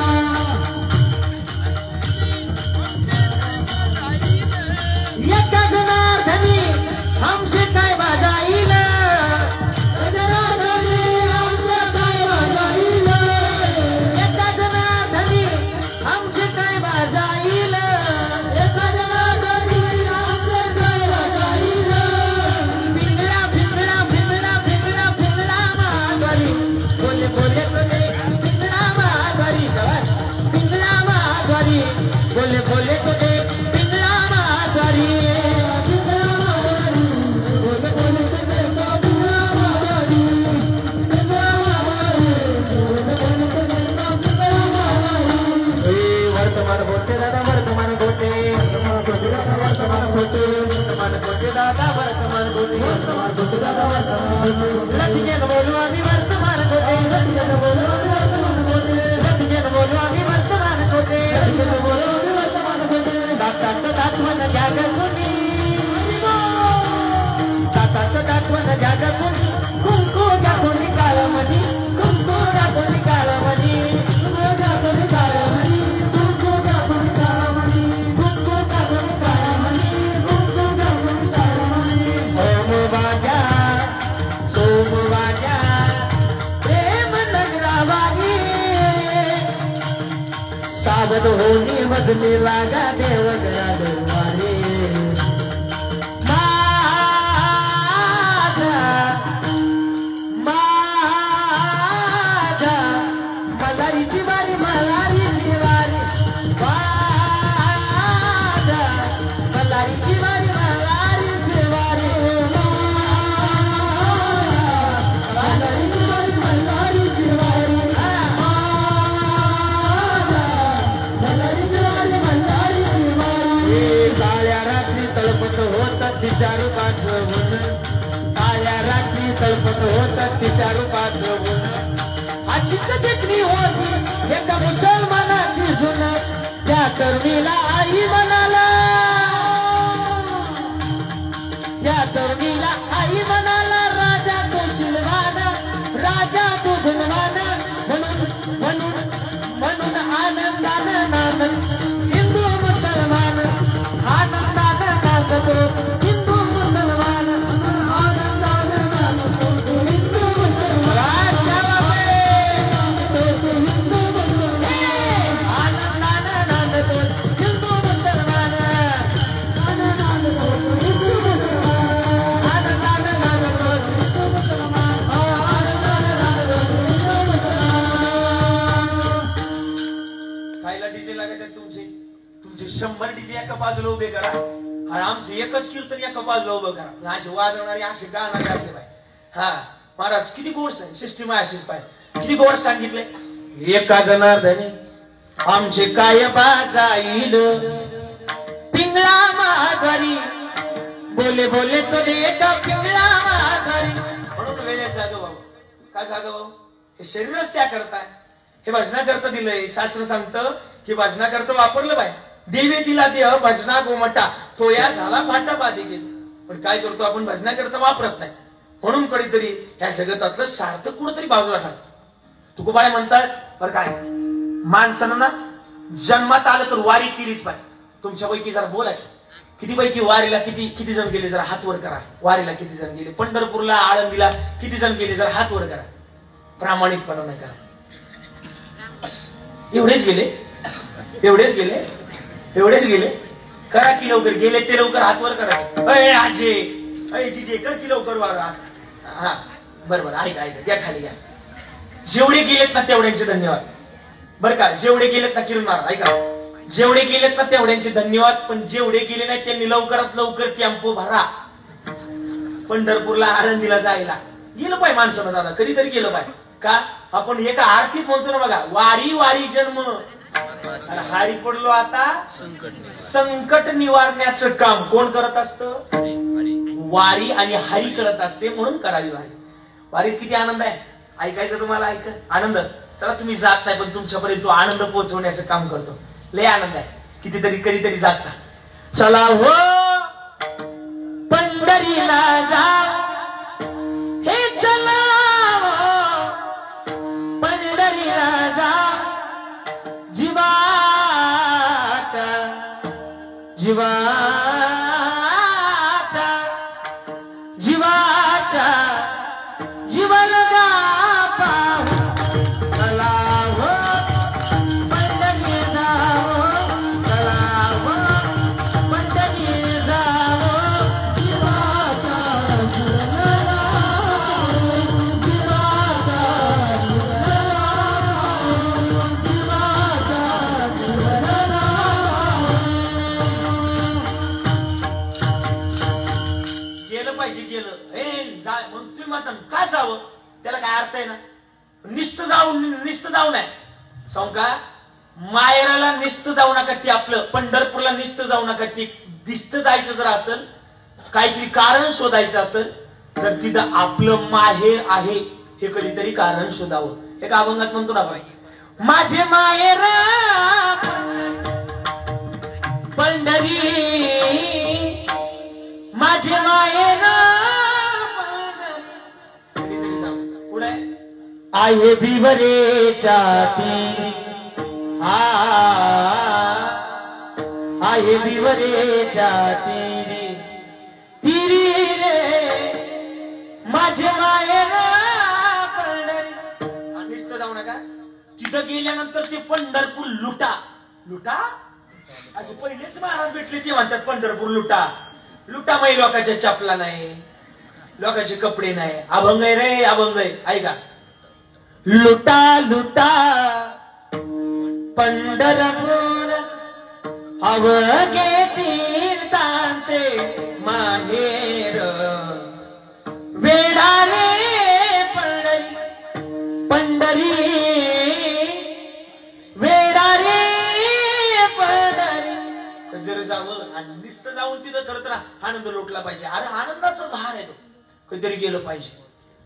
एका जनार्दनी आमचे काय बाजाईल, एका जनार्दनी आमचे काय बाजाईल, एका जनार्दनी आमचे काय बाजाईल. भिंगडा भिंगडा भिंगडा भिंगडा भिंगडा माधवारी, बोले बोले बोले भिंगडा माधवारी, भिंगडा माधवारी, बोले बोले बोले भिंगडा माधवारी. वर्तमान बोलते दादा, वर्तमान बोलते, वर्तमान बोलते, वर्तमान बोलते दादा, वर्तमान बोलते, वर्तमान बोलते दादा, वर्तमान बोलते. लक्ष्मीन बोलू आम्ही वर्तमान बोलते, लक्ष्मीन बोलू आम्ही वर्तमान बोलते, लक्ष्मीन बोलू आम्ही वर्तमान बोलते, लक्ष्मीन बोलू आम्ही वर्तमान बोलते. दाताचं दाखवण जागृती, दाताचं दाखवण जागृती, कुंकू दाखवून काळमधी, कुंकू दाखवून काळमधी, कुंकू दाखवून काळमधी, कुंकू दाखवून काळमधी, कुंकू दाखवून काळमधी, कुंकू दाखवून काळमधी. ओम वाजा सोम वाजा प्रेम नगरावारी, सावध होनी मधली लागा देव गया देवारी. मलारीची वारी, मलारीची वारी, मलारीची वारी, मलारीची वारी, मलारीची वारी, मलारीची वारी, मलारीची वारी, मलारीची वारी. काळ्या रात्री तळपत होतात तिच्या रूपाचं ऊन, काळ्या रात्री तळपत होतात तिच्या रूपाचं ऊन. अशीच देखणी होती एका मुसलमानाची सुन, त्या तरुणीला आई म्हणाला, त्या तरुणीला आई म्हणाला, राजा तो शिलवाना, राजा तो धनवाना, म्हणून म्हणून म्हणून आनंदानं उभे करा आणि आमचं एकच कीर्तन एका बाजूला उभं करा. पण असे वाजवणारे असे गाणारे असे पाय. हा महाराज किती गोड सिस्टीम आहे अशीच पाय. किती गोड सांगितले. एका जनार्दने आमचे काय बाजाईल पिंगळा माघारी बोले बोले तो एका पिंगळा माघारी. म्हणून वेळेत जागो भाऊ. काय जागो भाऊ. हे शरीरच त्या करताय. हे भजनाकरता दिलंय. शास्त्र सांगतं की भजनाकरता वापरलं बाय. देवे दिला देह भजना गोमटा तो या झाला फाटा बाधिकेचा. पण काय करतो आपण भजनाकरता वापरत नाही. म्हणून कधीतरी या जगतातलं सार्थक कुठंतरी बाजूला टाकतो. तुकोबाई म्हणतात बरं काय माणसानं ना जन्मात आलं तर वारी केलीच पाहिजे. तुमच्यापैकी जरा बोला की किती पैकी वारीला किती जण गेले जरा हात वर करा. वारीला किती जण गेले. पंढरपूरला आळंदीला किती जण गेले जरा हात वर करा. प्रामाणिकपणाने करा. एवढेच गेले एवढेच गेले एवढेच गेले. करा की लवकर. गेले ते लवकर हात वर करा. अय आजे अय जीजे कर की लवकर वारा. हा बरोबर ऐका ऐका द्या खाली घ्या. जेवढे गेलेत ना तेवढ्यांचे धन्यवाद. बरं का जेवढे गेलेत ना किरण महाराज ऐका. जेवढे गेलेत ना तेवढ्यांचे धन्यवाद. पण जेवढे गेले नाही त्यांनी लवकरात लवकर टेम्पो भरा. पंढरपूरला आळंदीला जायला गेलं पाहिजे माणसानं दादा. कधीतरी गेलं पाहिजे. का आपण एका आर्थिक म्हणतो ना बघा वारी वारी जन्म. हारी पडलो आता संकट निवारण्याचं काम कोण करत असतं. वारी आणि हरी करत असते. म्हणून करावी वारी. वारीत किती आनंद आहे. ऐकायचं तुम्हाला ऐक आनंद. चला तुम्ही जात नाही पण तुमच्यापर्यंत तो आनंद पोहोचवण्याचं काम करतो. लय आनंद आहे. कितीतरी कधीतरी जात चला हो पंढरीला जा हे चला पंढरीला जा जीवाच्या जीवाच्या जीवलगा पाहू चला हो पंढरी जावो चला हो पंढरी जावो जीवाचा जीवलगा जीवाचा जीवलगा गेलं पाहिजे. गेलं म्हणून तुम्ही म्हणता काय जावं त्याला काय अर्थ आहे ना. निस्त जाऊ नाही सांग का. मायराला निस्त जाऊ नका ती आपलं. पंढरपूरला निस्त जाऊ नका ती. दिस्त जायचं जर असेल काहीतरी कारण शोधायचं असेल तर तिथं आपलं माहेर आहे हे कधीतरी कारण शोधावं. हे का अभंगात म्हणतो ना बाई माझे माहेर पंढरी माझे माहेर पुढे आहे बिवरेच्या तीरी आहे बिवरेच्या तीरी तीरी रे माझे माहेर पंढरी. नुसतं जाऊ नका. तिथं गेल्यानंतर ते पंढरपूर लुटा लुटा असे पहिलेच महाराज भेटले ते म्हणतात पंढरपूर लुटा लुटा. माई लोकांच्या चपला नाही लोकांचे कपडे नाही. अभंग आहे रे अभंग आहे ऐका. लुटा लुटा पंढरपूर अवघे तीर्थांचे माहेर वेडा रे पंढरी पंढरी वेडा रे पंढरी. कधी जावं आणि नुसतं जाऊन तिथं करत राहा. आनंद लुटला पाहिजे. अरे आनंदाचा भार आहे तो. कधीतरी गेलं पाहिजे.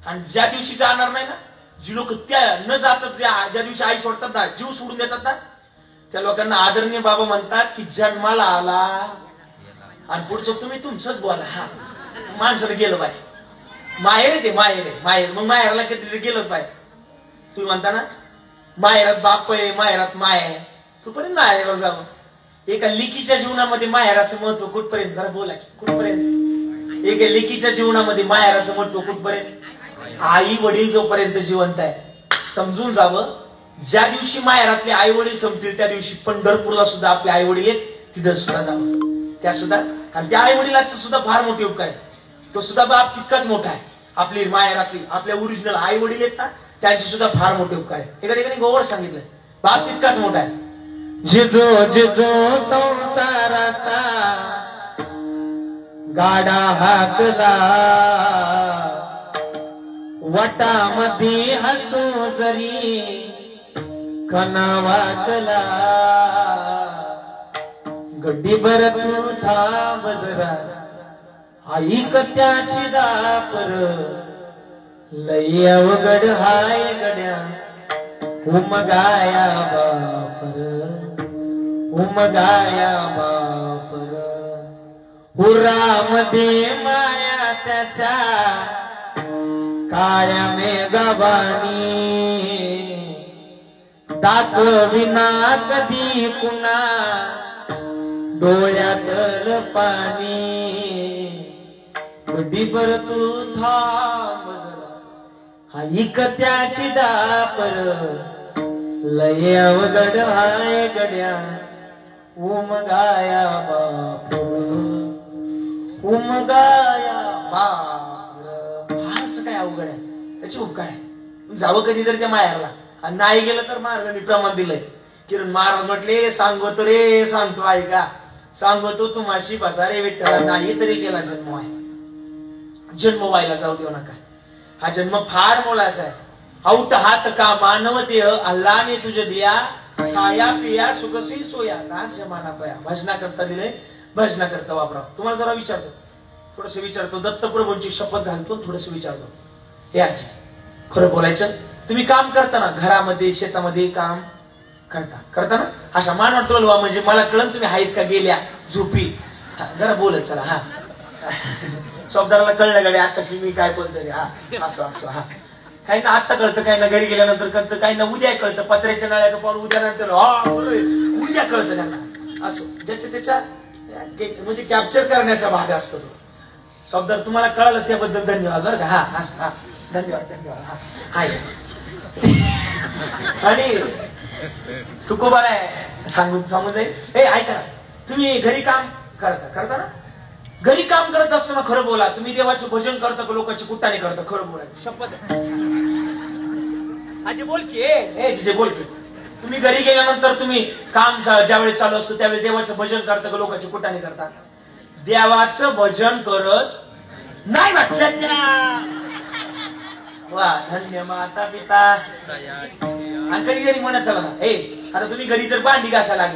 आणि ज्या दिवशी जाणार नाही ना जी लोक त्या न जातात ज्या दिवशी आई सोडतात ना जीव सोडून देतात ना त्या लोकांना आदरणीय बाबा म्हणतात की जन्माला आला आणि पुढचं तुम्ही तुमचंच बोला. हा माणसाला गेलं पाहिजे. माहेर आहे ते माहेर आहे माहेर. मग माहेरला कधीतरी गेलंच पाहिजे. तुम्ही म्हणता ना माहेरात बाप आहे माहेरात माय आहे तोपर्यंत माहेराला जावं. एका लेकीच्या जीवनामध्ये माहेराचं महत्व कुठपर्यंत जरा बोला की कुठपर्यंत. एका लेकीच्या जीवनामध्ये माहेराचं महत्व कुठपर्यंत. आई वडील जोपर्यंत जिवंत आहे समजून जावं. ज्या दिवशी माहेरातले आई वडील संपतील त्या दिवशी पंढरपूरला सुद्धा आपले आई वडील आहेत तिथं सुद्धा जावं. त्या सुद्धा आणि त्या आई वडिलाचं सुद्धा फार मोठी उपकार आहे. तो सुद्धा बाप तितकाच मोठा आहे. आपली माहेरातली आपल्या ओरिजिनल आई वडील आहेत ना त्यांचे सुद्धा फार मोठे उपकार आहे. एका ठिकाणी गोवर सांगितलं बाप तितकाच मोठा आहे. जिजो जिजो संसाराचा गाडा हाकला, वटामध्ये हसू जरी कणा वाकला, गड्डीभर तू थांब जरा ऐक त्याची दापर, लई अवघड हाय गड्या उमगाया बापर, उमगाया बापर. उरामध्ये माया त्याच्या काळ्या मेघवाणी, दाखविना कधी कुणा डोळ्यातल पाणी. गड्डीभर तू थांब जरा ऐक त्याची दापर, लय अवघड हाय गड्या उमगाया बापर, उमगाया बापर. फारच काय अवघड आहे त्याची उपकार आहे. जावं कधी तरी त्या मायाला, आणि नाही गेलं तर महाराजांनी प्रमाण दिलंय. किरण महाराज म्हटले सांगतो रे सांगतो ऐका, सांगतो तुम्हाशी बसा रे विठ्ठला, नाही तरी गेला जन्म आहे. जन्म व्हायला जाऊ देऊ नका. हा जन्म फार मोलाचा आहे. औट हात का मानव देह अल्लाने तुझे दिया, खाया पिया सुखसी सोया नाच जमाना पया. भजना करता दिले, भजना करता वापरा. तुम्हाला जरा विचारतो, थोडस विचारतो, दत्तप्रभूंची शपथ घालतो, थोडस विचारतो. हे आजी खरं बोलायचं, तुम्ही काम करता ना घरामध्ये शेतामध्ये काम करता ना, असा मान वाटतो म्हणजे मला कळलं तुम्ही आहेत का गेल्या झोपी. जरा बोलत चला. हा शब्दाला कळलं गाडी आताशी मी काय बोलतो रे. हा असं असं. हा काही ना आता कळतं, काही ना घरी गेल्यानंतर कळतं, काही ना उद्या कळतं. पत्र्याच्या नळ्या कपाळ उद्या नंतर उद्या कळतं त्यांना. असो ज्याच्या त्याच्या म्हणजे कॅप्चर करण्याचा भाग असतो तो. शब्दाला तुम्हाला कळलं त्याबद्दल धन्यवाद बरं का. हा असं. हा धन्यवाद धन्यवाद. हा हाय. आणि तुकोबार आहे सांगून जाईल. हे ऐका ना, तुम्ही घरी काम करता ना, घरी काम करत असताना खरं बोला. तुम्ही देवाचं भजन करता का लोकांची कुट्टाने करता, खरं बोला. शपथ आजी बोल की. जिजे बोल की. तुम्ही घरी गेल्यानंतर तुम्ही काम ज्यावेळी चालू असतं त्यावेळी देवाचं भजन करता का लोकांची कुट्टाने करता? देवाचं भजन करत नाही म्हटलं. वा धन्य माता पिता. आणि कधी कधी म्हणत चला हे आता तुम्ही घरी जर भांडी घासायला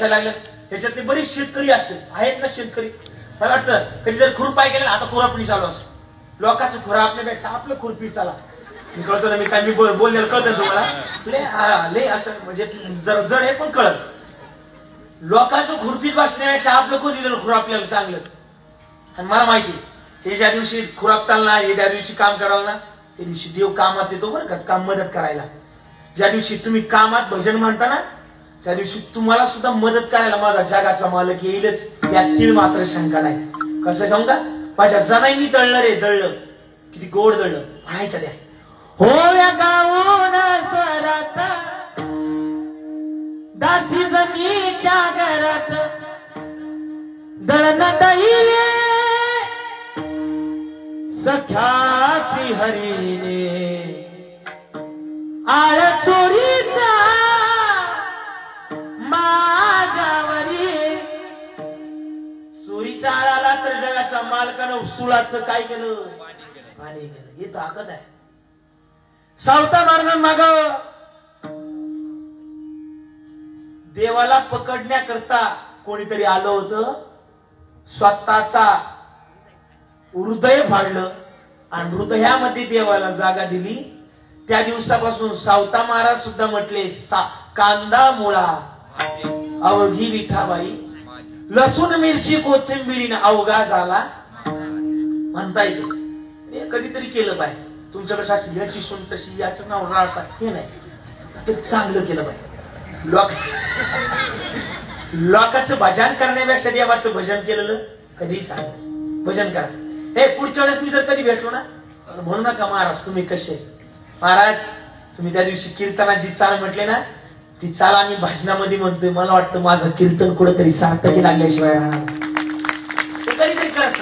लागल्या त्याच्यातले बरेच शेतकरी असतील, आहेत ना शेतकरी. मला वाटतं कधी जर खुरपाय केलं आता खुरापणी चालू असतो. लोकांचं खुरापण्यापेक्षा आपलं खुरपी चाला. मी कळतो ना, मी काय मी बोललेलं कळतं तुम्हाला. लय असं म्हणजे जर जड आहे पण कळत. लोकांचं खुरपीत बसण्यापेक्षा आपलं कधी जर खुरापल्याला चांगलंच. आणि मला माहिती हे ज्या दिवशी खुरापताना हे त्या दिवशी काम करायला ना, त्या दिवशी देव कामात येतो बरं का, काम मदत करायला. ज्या दिवशी तुम्ही कामात भजन म्हणता ना त्या दिवशी तुम्हाला सुद्धा मदत करायला माझा जगाचा मालक येईलच, यात तीळ मात्र शंका नाही. कसं सांगू का, माझ्या जनाईंनी दळलं रे, दळलं किती गोड दळलं. म्हणायचं द्या होव्या गाऊन स्वरात दासी जमीच्या घरात दळण दहिले सख्या श्रीहरीने आळ चोरीचा माझ्यावरी. चोरीचा आळ आला तर जगाच्या मालकानं सुलाचं काय केलं, पाणी केलं. हे ताकद आहे. सावता महाराजांमाग देवाला पकडण्याकरता कोणीतरी आलं होतं. स्वतःचा हृदय फाडलं आणि हृदयामध्ये देवाला जागा दिली. त्या दिवसापासून सावता महाराज सुद्धा म्हटले कांदा मुळा अवघी विठाबाई, लसूण मिरची कोथिंबिरीने अवघा झाला म्हणता येते. हे कधीतरी केलं पाहिजे. तुमच्याकडे साशी याची सून तशी, याचं नाव रासा, हे नाही ते चांगलं केलं पाहिजे. लोकांचं भजन करण्यापेक्षा देवाचं भजन केलेलं कधीही चांगलं. भजन करा. हे पुढच्या वेळेस मी जर कधी भेटलो ना म्हणू नका महाराज तुम्ही कसे. महाराज तुम्ही त्या दिवशी कीर्तनाची चाल म्हटले ना, ती चाल आम्ही भजनामध्ये म्हणतोय. मला वाटतं माझं कीर्तन कुठेतरी सार्थकी लागल्याशिवाय राहणार. ते कधीतरी करत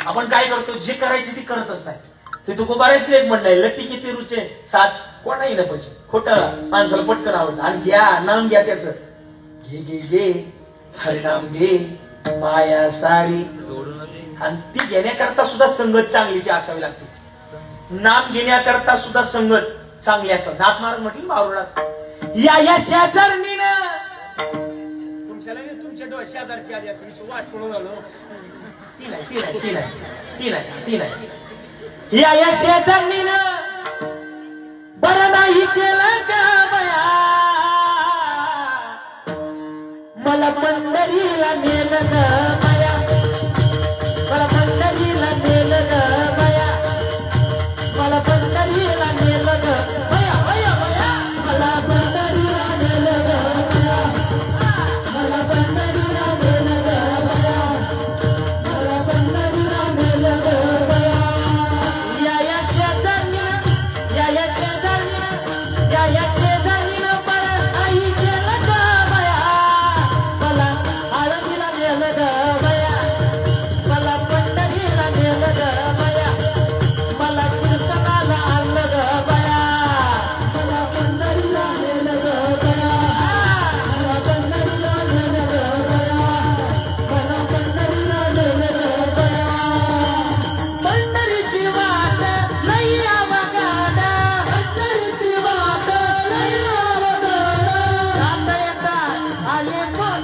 आपण काय करतो, जे करायचे ती करतच नाही. ते तू बऱ्याच एक म्हणलंय लट्टी किती रुचे साच कोणाही न पाहिजे. खोटं माणसाला पटकन आवडलं आणि घ्या नाम घ्या त्याचं घे घे हरिनाम घे माया सारी. आणि ती घेण्याकरता सुद्धा संगत चांगलीची असावी लागते. नाम घेण्याकरता सुद्धा संगत चांगली असावी. नाथ महाराज म्हटली मारुडात या शेजारणीनं तुमच्या लगेच तुमच्या डोळ्या शेजारची आधी असं वाट पडून आलो. ती नाही ती नाही ती नाही ती नाही ती नाही. या शेजारणीनं बरं नाही केलं का बया मला पंढरीला नेलं ग बया मला पंढरीला नेलं ग बया मला पंढरीला नेलं ग बया बया बया मला पंढरीला नेलं ग बया मला पंढरीला नेलं ग बया मला पंढरीला नेलं ग बया. या शेजारणीनं या शेजारणीनं बरं आई केलं ग बया मला आळंदीला नेलं ग बया मला पंढरीला नेलं ग बया मला कीर्तनाला आणलं ग बया मला पंढरीला नेलं ग बया मला पंढरीला नेलं ग बया मला पंढरीला नेलं ग बया. पंढरीची वाट नाही अवघड पंढरीची वाट नाही अवघड जाता येता आले पण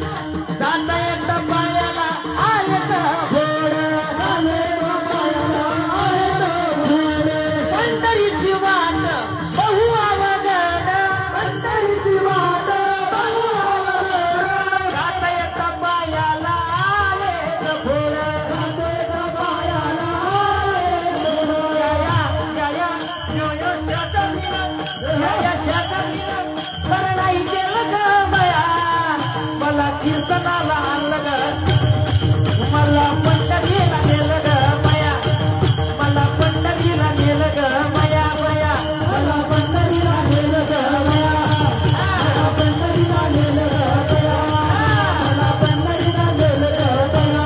जाता येता पायाला आले घोड आले पायाला आले घोड. पंढरीची वाट बहु अवघड पंढरीची वाट बहु अवघड जाता येता पायाला आले घोड जाता येता पायाला आले घोड. या शेजारणीनं बरं नाही केलं ग बया मला कीर्तनाला आणलं ग मला पंढरीला नेलं ग बया मला पंढरीला नेलं ग बया बया मला पंढरीला नेलं ग बया मला पंढरीला नेलं ग बया मला पंढरीला नेलं ग बया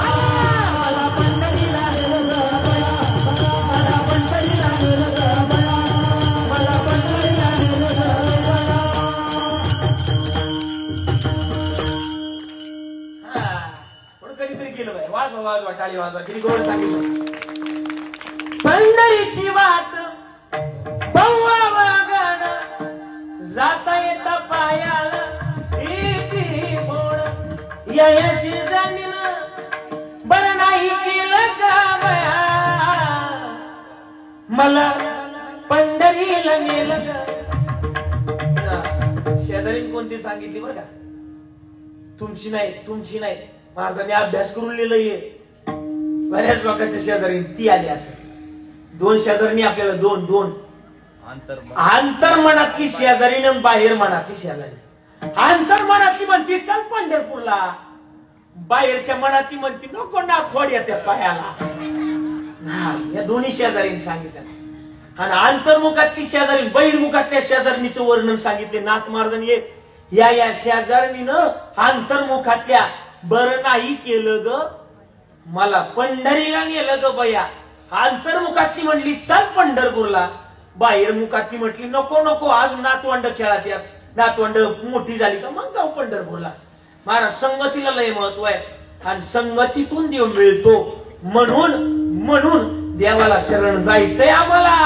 मला पंढरीला नेलं ग बया मला पंढरीला नेलं ग बया मला पंढरीला नेलं ग बया. पण कधीतरी केलं बाई वाजवा वाजवा टाळी वाजवा किती गोड सांगितलं. पंढरीची वाट बहु अवघड जाता येता पायाला इथे मोड याची जमीन बरं नाही केलं का बया मला पंढरीला नेलं ग. शेजारी कोणती सांगितली बरं का तुमची नाही माझा मी अभ्यास करून लिहिलंय. बऱ्याच लोकांच्या शेजारी ती आली असेल. दोन शेजारी आपल्याला दोन आंतर मनातली शेजारी आणि बाहेर मनातली शेजारी. आंतर मनातली म्हणती चल पंढरपूरला बाहेरच्या मनातली म्हणती नको ना फोड येते पायाला. या दोन्ही शेजारीने सांगितलं. आणि अंतर्मुखातली शेजारी बहिर्मुखातल्या शेजारणीचं वर्णन सांगितले नाथ महाराजांनी. या शेजारणीनं अंतर्मुखातल्या बरं नाही केलं ग मला पंढरीला नेलं ग बया. अंतर्मुखातली म्हणली चल पंढरपूरला बाहेरमुखातली म्हटली नको नको आज नातवंड खेळात यात नातवंड मोठी झाली का मग जाऊ पंढरपूरला. महाराज संगतीला लय महत्व आहे आणि संगतीतून देव मिळतो. म्हणून देवाला शरण जायचंय आम्हाला.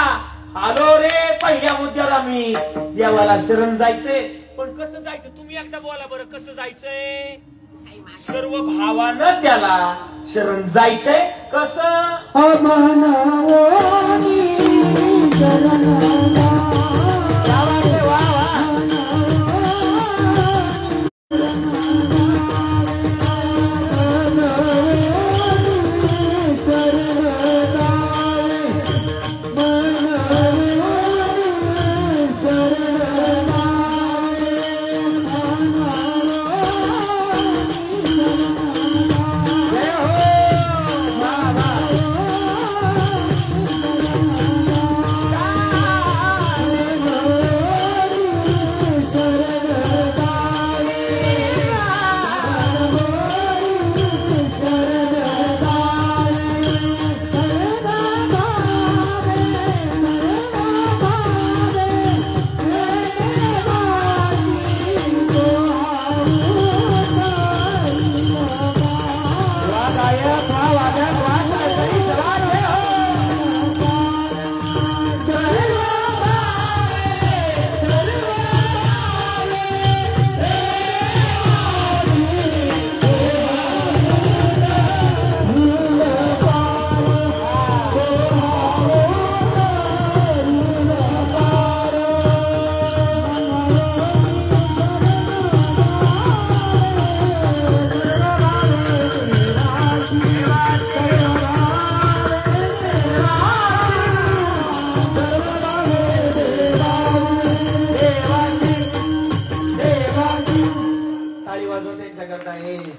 आलो रे पहिल्या मुद्द्याला मी देवाला शरण जायचंय. पण कसं जायचं तुम्ही एकदा बोला बरं कसं जायचंय. सर्व भावानं त्याला शरण जायचंय. कसं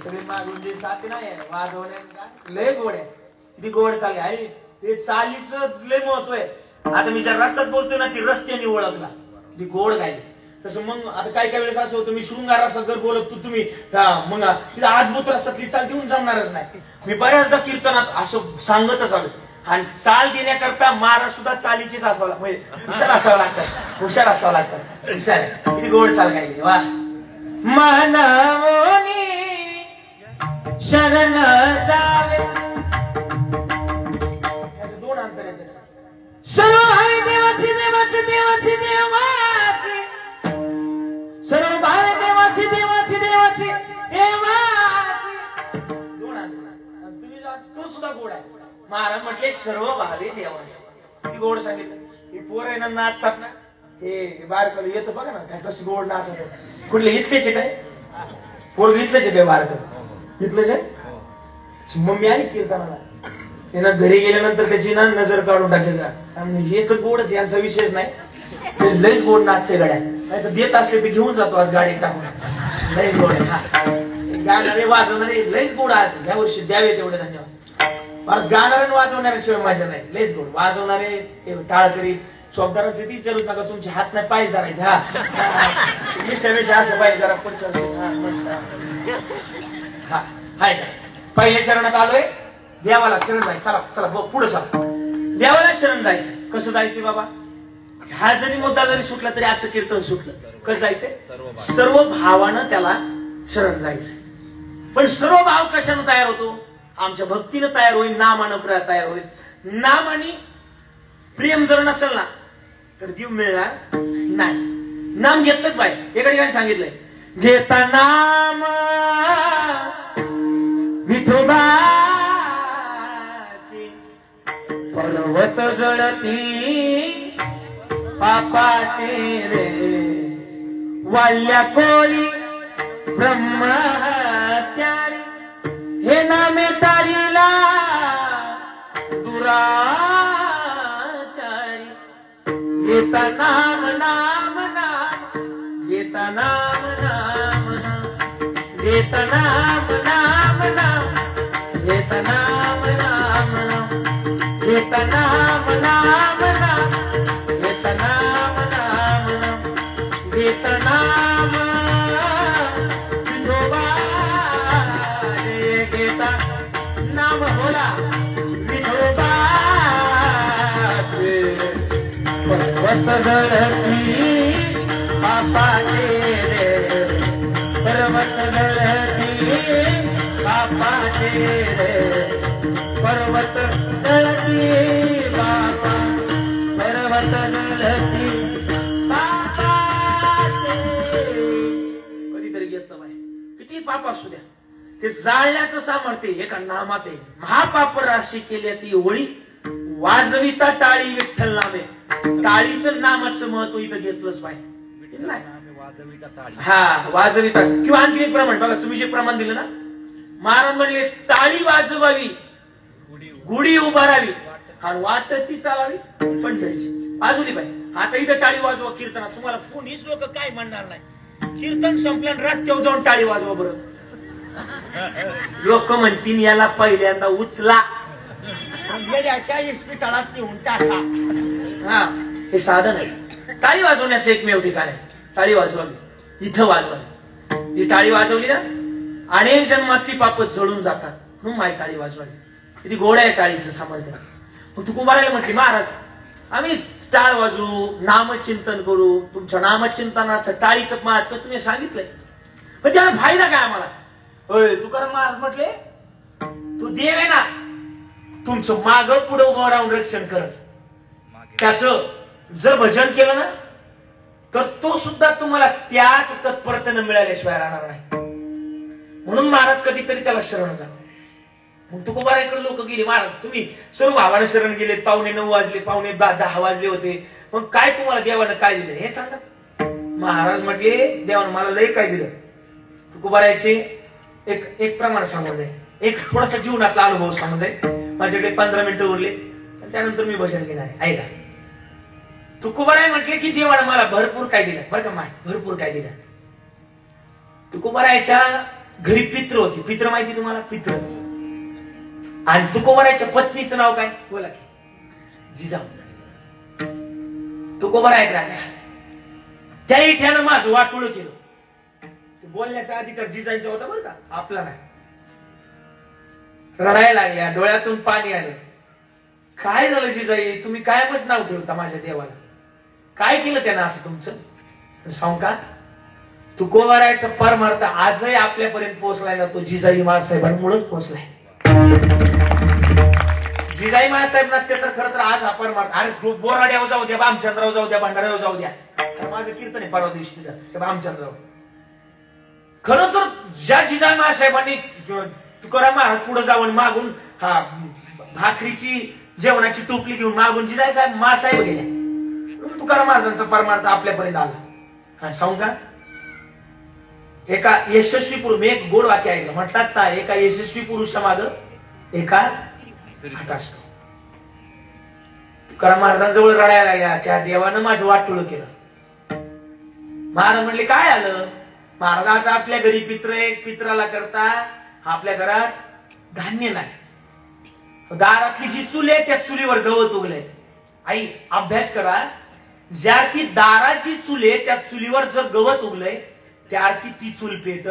सगळे मागून जे साथी नाही वाजवण्या का लय गोड आहे. किती गोड चालली अरे ते चालीच लय महत्व आहे. आता मी ज्या रस्त्यात बोलतोय ना ती रस्त्याने ओळखला किती गोड गायली. तसं मग आता काय काय वेळेस असं होतं मी शृंगार रस्त्यात जर बोलत तुम्ही मग तिला अद्भुत रस्त्यातली चाल देऊन जमणारच नाही. मी बऱ्याचदा कीर्तनात असं सांगतच आलो आणि चाल देण्याकरता महाराज सुद्धा चालीचीच असावं म्हणजे हुशार असावं लागतात हुशार असावं लागतात हुशार किती गोड चाल गायली वा. मनमोनी शरण जावे दोन अंतर आहेत. सर्व भावी देवाची देवाची देवाची देवाची सर्व भावी देवाची देवाची देवाची देवाची दोन अंतर. तुम्ही तो सुद्धा गोड आहे. महाराज म्हटले सर्व भावी देवाची किती गोड सांगितलं. ही पोर आहे ना नाचतात ना हे बारकल येतं बघा ना काय कशी गोड नाचत. कुठले इथलेच काय पोर इथलेच काय बारकल इथलंच आहे. मम्मी आली कीर्तनाला त्यांना घरी गेल्यानंतर त्याची ना नजर काढून टाकायचा. हे तर गोडच यांचा विषयच नाही. ते लयच गोड नाचते गाड्या नाही तर देत असले तर घेऊन जातो आज गाडी टाकून लयच गोड आहे. गाणारे वाजवणारे लयच गोड आज या वर्षी द्यावे तेवढे धन्यवाद. आज गाणारे वाजवणाऱ्याशिवाय मजा नाही. लयच गोड वाजवणारे टाळ करीत चौकदारांचे ती चलूच नका तुमचे हात नाही पाय धरायचे. हा विषय असं पाहिजे जरा पुढच्या मस्त हा हाय का. पहिल्या चरणात आलोय देवाला शरण जायचं. चला चला पुढे चला देवाला शरण जायचं. कसं जायचं बाबा. हा जरी मुद्दा जरी सुटला तरी आजचं कीर्तन सुटलं. कसं जायचंय सर्व भावानं त्याला शरण जायचं. पण सर्व भाव कशानं तयार होतो. आमच्या भक्तीनं तयार होईल नामानं तयार होईल. नाम आणि प्रेम जर नसेल ना तर देव मिळणार नाही. नाम घेतलंच पाहिजे. एका ठिकाणी सांगितलंय घेता नाम विठोबाचे पर्वत जळती पापाचे रे वाल्या कोळी ब्रह्महत्यारी हे नामे तारीला दुराचारी घेता नाम नाम नाम घेता नाम नाम नाम घेता नाम नाम नाम घेता नाम नाम नाम घेता नाम नाम नाम घेता नाम नाम नाम घेता नाम विठोबा रे घेता नाम बोला विठोबा पर्वत जळती पापाचे रे पर्वत जळती पापाचे रे पर्वत जळती बाबा पर्वत जळती पापाचे. कधीतरी घेतलं बाय किती पाप असू द्या ते जाळण्याचं सामर्थ्य एका नामात आहे. महापाप राशी केली ती होळी वाजविता टाळी विठ्ठल नामे. टाळीचं नामाचं महत्व इथं घेतलंच पाहिजे. हा वाजविता किंवा आणखी एक प्रमाण बघा तुम्ही जे प्रमाण दिलं ना महाराज म्हणले टाळी वाजवावी गुढी उभारावी आणि वाटती चालावी पंढरीची वाजवली पाहिजे. आता इथं टाळी वाजवा कीर्तनात तुम्हाला कोणीच लोक काय म्हणणार नाही. कीर्तन संपल्यान रस्त्यावर जाऊन टाळी वाजवा बरं. लोक म्हणतील याला पहिल्यांदा उचला इस्पितळात नेऊन टाका. हा हे साधन आहे. टाळी वाजवण्याचं एकमेव ठिकाण आहे. टाळी वाजवावी इथं वाजवावी. जी टाळी वाजवली ना अनेक जन्मातली पाप जळून जातात. म्हणून माय टाळी वाजवावी. किती गोड आहे टाळीचं सामर्थ्य. मग तू कुमाराला म्हटली महाराज आम्ही टाळ वाजवू नामचिंतन करू. तुमच्या नामचिंतनाचं टाळीचं महात्म्य तुम्ही सांगितलंय पण त्याला फायदा काय आम्हाला. होय तुकाराम महाराज म्हटले तू देव आहे ना तुमचं माग पुढे उभं राहून रक्षण करत. त्याचं जर भजन केलं ना तर तो सुद्धा तुम्हाला त्याच तत्परतेनं मिळाल्याशिवाय राहणार नाही. म्हणून महाराज कधीतरी त्याला शरण जा. मग तुकोबाराकडे लोक गेले महाराज तुम्ही सर्व भावानं शरण गेले. 9:15 वाजले 9:10 वाजले होते. मग काय तुम्हाला देवानं काय दिलं हे सांगा. महाराज म्हटले देवानं मला लय काय दिलं. तुकोबारायचे एक प्रमाण सांगू दे. एक थोडासा जीवनातला अनुभव सांगू दे. माझ्याकडे 15 मिनिटं उरले त्यानंतर मी भजन घेणार आहे. ऐका तुकोबाराय म्हटले की देवानं मला भरपूर काय दिलं बरं का माय भरपूर काय दिलं. तुकोबारायच्या घरी पित्र होती. पित्र माहिती तुम्हाला? पित्र. आणि तुकोबरायच्या पत्नीचं नाव काय? बोला की. जिजाऊ. तुकोबराय राहिल्या. त्याही त्यानं माझं वाटोळ केलं. बोलण्याचा अधिकार जिजाईचा होता बरं का, आपला नाही. रडायला लागल्या, डोळ्यातून पाणी आलं. काय झालं जिजाई, तुम्ही कायमच नाव ठेवता माझ्या देवाला, काय केलं त्यानं असं तुमचं? सांग का, तुकोबारायचा परमार्थ आजही आपल्यापर्यंत पोहोचलाय ना, तो जिजाई माँसाहेबांमुळेच पोहोचलाय. जिजाई माँसाहेब नसते तर खरं तर आज हा परमार्थ. अरे बोराड्यावर जाऊ द्या, भामचंद्रावर जाऊ द्या, भंडाऱ्यावर जाऊ द्या. माझं कीर्तन आहे परवा दिवशी भामचंद्रावर. खरं तर ज्या जिजाई माँसाहेबांनी तुकाराम महाराज पुढे जाऊन मागून हा भाकरीची जेवणाची टोपली घेऊन मागून जिजाई साहेब माँसाहेब गेल्या, तुकाराम महाराजांचा परमार्थ आपल्यापर्यंत आला. हा सांगू का, एका यशस्वी पुरुष, मी एक गोड वाक्य ऐकलं, म्हणतात ना एका यशस्वी पुरुषामाग एका हात असतो. तुकाराम महाराजांजवळ रडायला लागल्या, त्या देवानं माझं वाटोळ केलं. महाराज म्हणले काय आलं? महाराजाचा आपल्या घरी पित्र एक, पित्राला करता आपल्या घरात धान्य नाही. दारातली जी चूल आहे त्या चुलीवर गवत उगलंय. आई अभ्यास करा, ज्या अर्थी दाराची चूल आहे त्या चुलीवर जर गवत उगलंय त्या अर्थी ती चूल पेटत,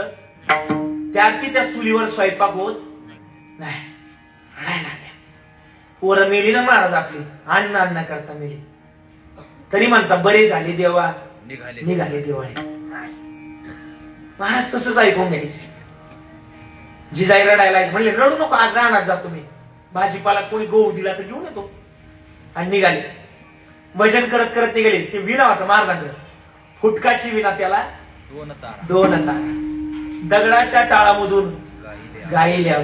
त्या अर्थी त्या चुलीवर स्वयंपाक होत नाही. रडायला लागल्या. पोरं मेली ना महाराज आपली, अन्न करता मेली, तरी म्हणता बरे झाले देवा, निघाले दिवाळी. महाराज तसंच ऐकून घ्यायचे. जिजाई रडायला म्हणले रडू नको, आज राहणार जातो मी, भाजीपाला कोणी गहू दिला तर घेऊन येतो. आणि निघाले. भजन करत करत निघाले. ते विणा होता महाराजांकडे, फुटकाची विणा, त्याला दोन तारा. दगडाच्या टाळामधून गायल्या.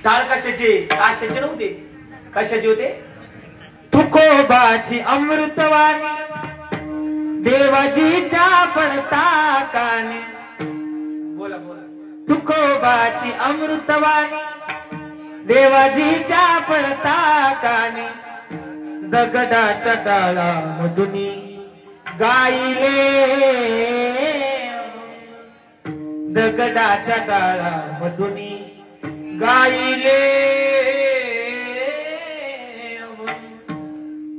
टाळ कशाचे? काशाचे नव्हते. कशाचे होते? तुकोबाची अमृतवाणी देवाजीच्या पडता काने. बोला बोला. तुकोबाची अमृतवाणी देवाजीच्या पडता काने, दगडाच्या टाळामधून गायले, दगडाच्या टाळामधून गायले.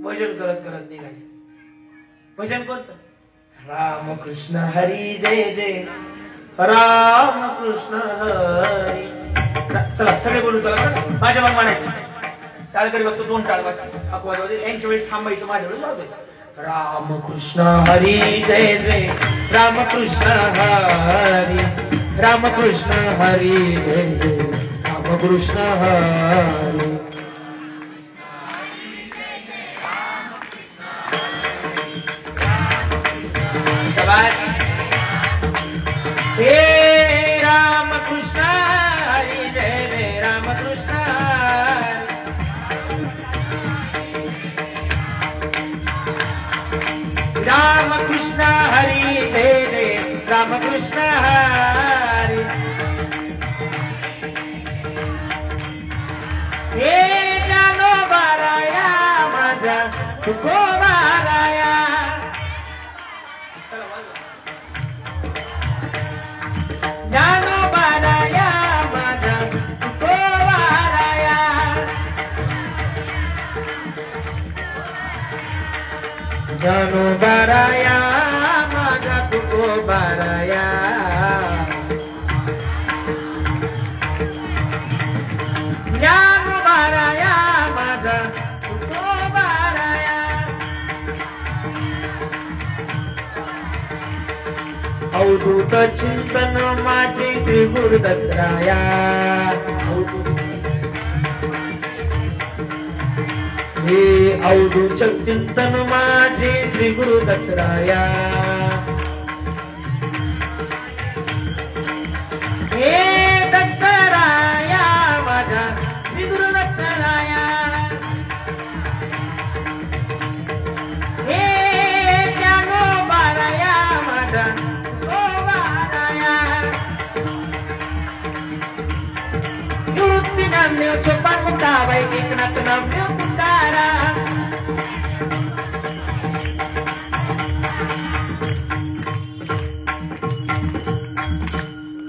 भजन करत करत निघाले. भजन कोणतं? रामकृष्ण हरी जय जय रामकृष्ण हरी. चला सगळे बोलू, चला माझ्या मग म्हणायचं. टाळकरी बघतो, दोन टाळ वाजता यांच्या वेळेस थांबायचं, माझ्या वेळेस लावायचं. रामकृष्ण हरी जय जय रामकृष्ण हरी, रामकृष्ण हरी जय जय रामकृष्ण हरी. शाबाश. हे रामकृष्ण हरी जय जय रामकृष्ण हरी. रामकृष्ण हरी जय जय रामकृष्ण हरी. हे ज्ञानोबाराया माझा तुकोबाराया. ज्ञानोबाराया माझा तुकोबाराया. ज्ञानोबाराया माझा तुकोबाराया. ज्ञानोबाराया माझा तुकोबाराया. अवधूत चिंतन माझे श्री गुरुदत्तराया. हे अवधूत चिंतन माझे श्री गुरुदत्तराया. हे दत्तराया माझा श्री गुरुदत्तराया. हे ज्ञानोबाराया माझा तुकोबाराया. युक्ती नाम्य सोपान मुक्ता वैदिकनाथ नाम्य मुक्तारा.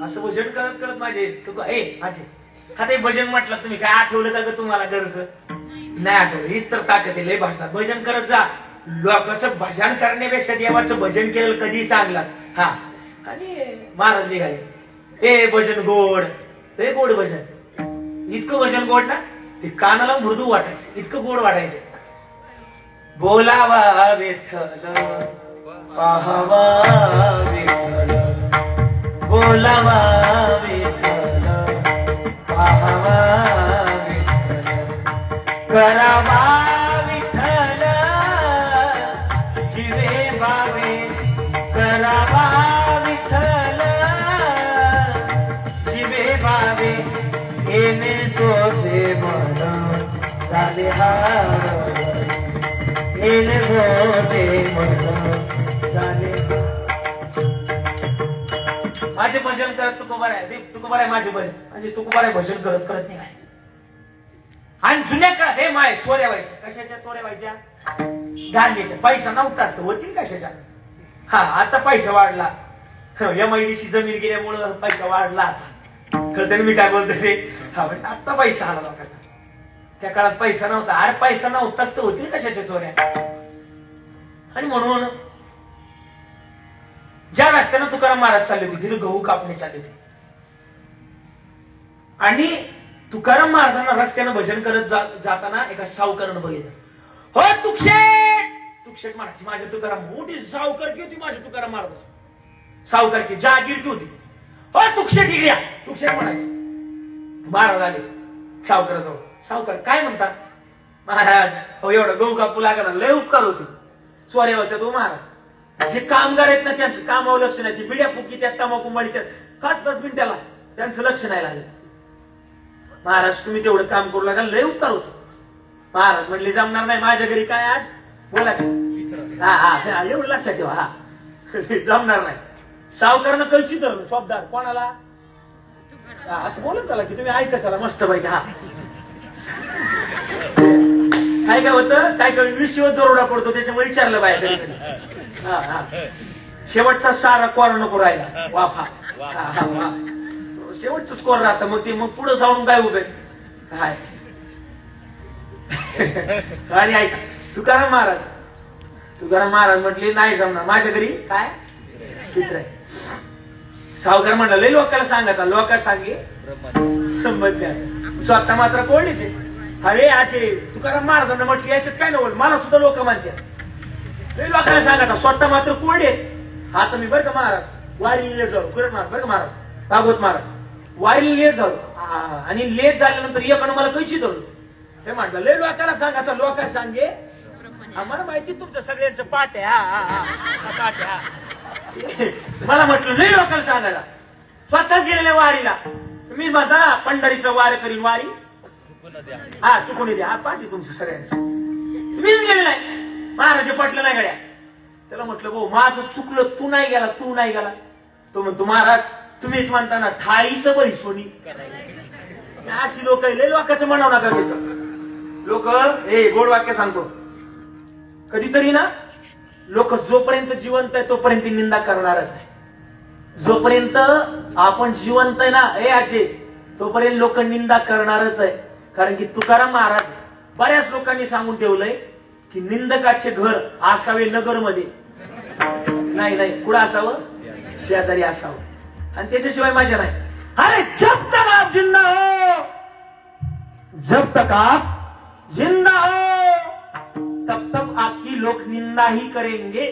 असं भजन कर. कळत माझे तू ए माझे आता हे भजन म्हटलं तुम्ही काय आठवलं का ग तुम्हाला गरज नाही आठवलं हीच तर ताकद आहे लय भाषणात भजन करत जा लोकांचं भजन करण्यापेक्षा देवाचं भजन केलं कधी चांगलाच हा आणि महाराज निघाले ए भजन गोड हे गोड भजन इतकं भजन गोड ना ते कानाला मृदू वाटायचं इतकं गोड वाटायचं बोलावा विठ्ठल पाहावा विठ्ठल बोलावा विठ्ठल पाहावा विठ्ठल करावा विठ्ठल जीवे बावे करावा विठ्ठल जीवे बावे येणे सोसे मन झाले हार येणे सोसे मन झाले माझे भजन करत तुकोबार आहे तुकोबार आहे माझे भजन म्हणजे तुकोबार आहे भजन करत करत नाही आणि जुन्या का हे माय चोऱ्या व्हायच्या कशाच्या चोऱ्या व्हायच्या गांधीच्या पैसा नव्हताच तर होतील कशाच्या हा आता पैसा वाढला MIDC जमीन गेल्यामुळं पैसा वाढला आता कळतं मी काय बोलतो ते हा म्हणजे आता पैसा आला लोकांना त्या काळात पैसा नव्हता अरे पैसा नव्हताच तर होतील कशाच्या चोऱ्या आणि म्हणून ज्या रस्त्यानं तुकाराम महाराज चालले होते तिथे गहू कापणे चालले होते आणि तुकाराम महाराजांना रस्त्यानं भजन करत जाताना एका सावकारानं बघितलं हो तुकशेट महाराज माझ्या तुकाराम मोठी सावकारकी होती माझ्या तुकाराम महाराज सावकारकी जागीरकी होती हो तुकशेट इकडे तुकशेट म्हणायचे महाराज आले सावकाराजवळ सावकार काय म्हणता महाराज हो एवढं गहू कापू लागला लय उपकार होते चोऱ्या होत्या तो महाराज जे कामगार आहेत ना त्यांचं कामावर लक्ष नाही ती बिड्या फुकी त्यात तंबाखू मळी त्यात 5 मिनिटाला त्यांचं लक्ष नाही लागलं महाराज तुम्ही तेवढं काम करू लागाल लय उपकार होतो महाराज म्हटले जमणार नाही माझ्या घरी काय आज बोला हा एवढं लक्षात ठेवा हा जमणार नाही सावकारानं कळची तर शब्दार कोणाला असं बोलत चला की तुम्ही ऐका चला मस्त पैकी हा काय काय होतं काय काय विषय दरोडा पडतो त्याच्यामुळे विचारलं बाहेर कधी शेवटचा सारा कोर नको राहिला वाफा शेवटच कोर राहत मग ते मग पुढे जाऊन काय उभे काय आणि ऐका तुकाराम महाराज म्हटले नाही जमणार माझ्या घरी काय मित्र आहे सावकार म्हटलं लय लोकांना सांगा लोक सांगे स्वतः मात्र कोणीचे अरे आजे तुकाराम महाराजांना म्हटले याच्यात काय नव्हतं मला सुद्धा लोक म्हणतात लय लोकांना सांगा स्वतः मात्र कोण आता मी बरं का महाराज वारी लेट झालो कुरट महाराज बरं का महाराज भागवत महाराज वारी लेट झालो आणि लेट झाल्यानंतर एकानं मला कैची धरलो हे म्हटलं लय लोकांना सांगा लोक सांगे आम्हाला माहिती तुमचं सगळ्यांचं पाठ आहे पाठ आहे मला म्हटलं लय लोकांना सांगायला स्वतःच गेलेल्या वारीला तुम्ही म्हणता ना पंढरीचं वार करीन वारी हा चुकून द्या हा पाठ आहे तुमचं सगळ्यांचं तुम्हीच गेले नाही महाराज पटलं नाही गड्या त्याला म्हटलं भाऊ माझं चुकलं तू नाही गेला तो म्हणतो महाराज तुम्हीच म्हणता ना थाळीचं बळी सोनी अशी लोक लय लोकांचं म्हणावं नका घ्यायचं लोक हे गोड वाक्य सांगतो कधीतरी ना लोक जोपर्यंत जिवंत आहे तोपर्यंत निंदा करणारच आहे जोपर्यंत आपण जिवंत आहे ना हे आजे तोपर्यंत लोक निंदा करणारच आहे कारण की तुकाराम महाराज बऱ्याच लोकांनी सांगून ठेवलंय की निंदकाचे घर असावे नगरमध्ये नाही कुठं असावं शेजारी असावं आणि त्याच्याशिवाय माझ्या नाही अरे जब तक आप जिंदा हो तब तक आपकी लोग निंदा ही करेंगे